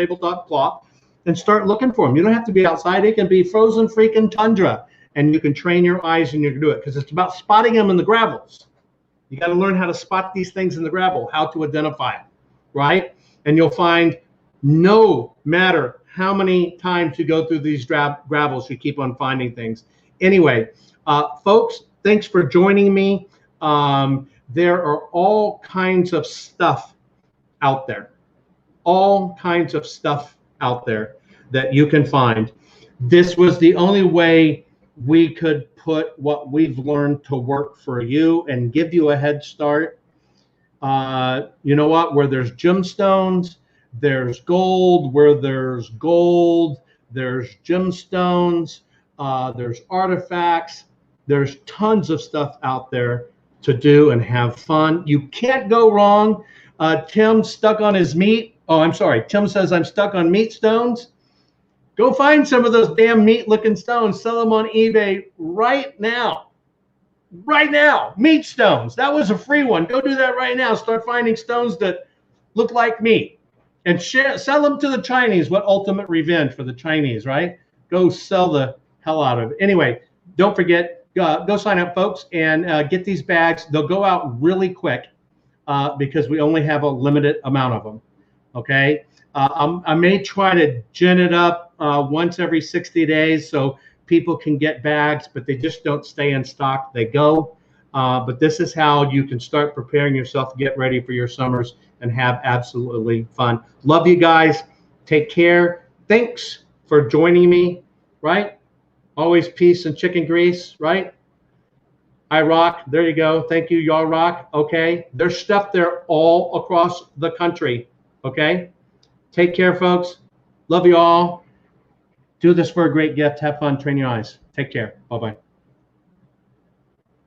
cloth, and start looking for them. You don't have to be outside. It can be frozen freaking tundra, and you can train your eyes and you can do it, because it's about spotting them in the gravels. You got to learn how to spot these things in the gravel, how to identify them, right? And you'll find no matter how many times you go through these gravels, you keep on finding things. Anyway, folks, thanks for joining me. There are all kinds of stuff out there, that you can find. This was the only way we could put what we've learned to work for you and give you a head start. You know what? Where there's gemstones, there's gold. Where there's gold, there's gemstones, there's artifacts. There's tons of stuff out there to do and have fun. You can't go wrong. Tim's stuck on his meat. Oh, I'm sorry. Tim says I'm stuck on meat stones. Go find some of those damn meat-looking stones. Sell them on eBay right now. Right now. Meat stones. That was a free one. Go do that right now. Start finding stones that look like meat. And sell them to the Chinese. What ultimate revenge for the Chinese, right? Go sell the hell out of it. Anyway, don't forget, go sign up, folks, and get these bags. They'll go out really quick because we only have a limited amount of them, okay? I may try to gin it up once every 60 days so people can get bags, but they just don't stay in stock. They go. But this is how you can start preparing yourself, get ready for your summers, and have absolutely fun. Love you guys. Take care. Thanks for joining me, right? Always peace and chicken grease, right? I rock. There you go. Thank you. Y'all rock. Okay. There's stuff there all across the country. Okay. Take care, folks. Love you all. Do this for a great gift. Have fun. Train your eyes. Take care. Bye-bye.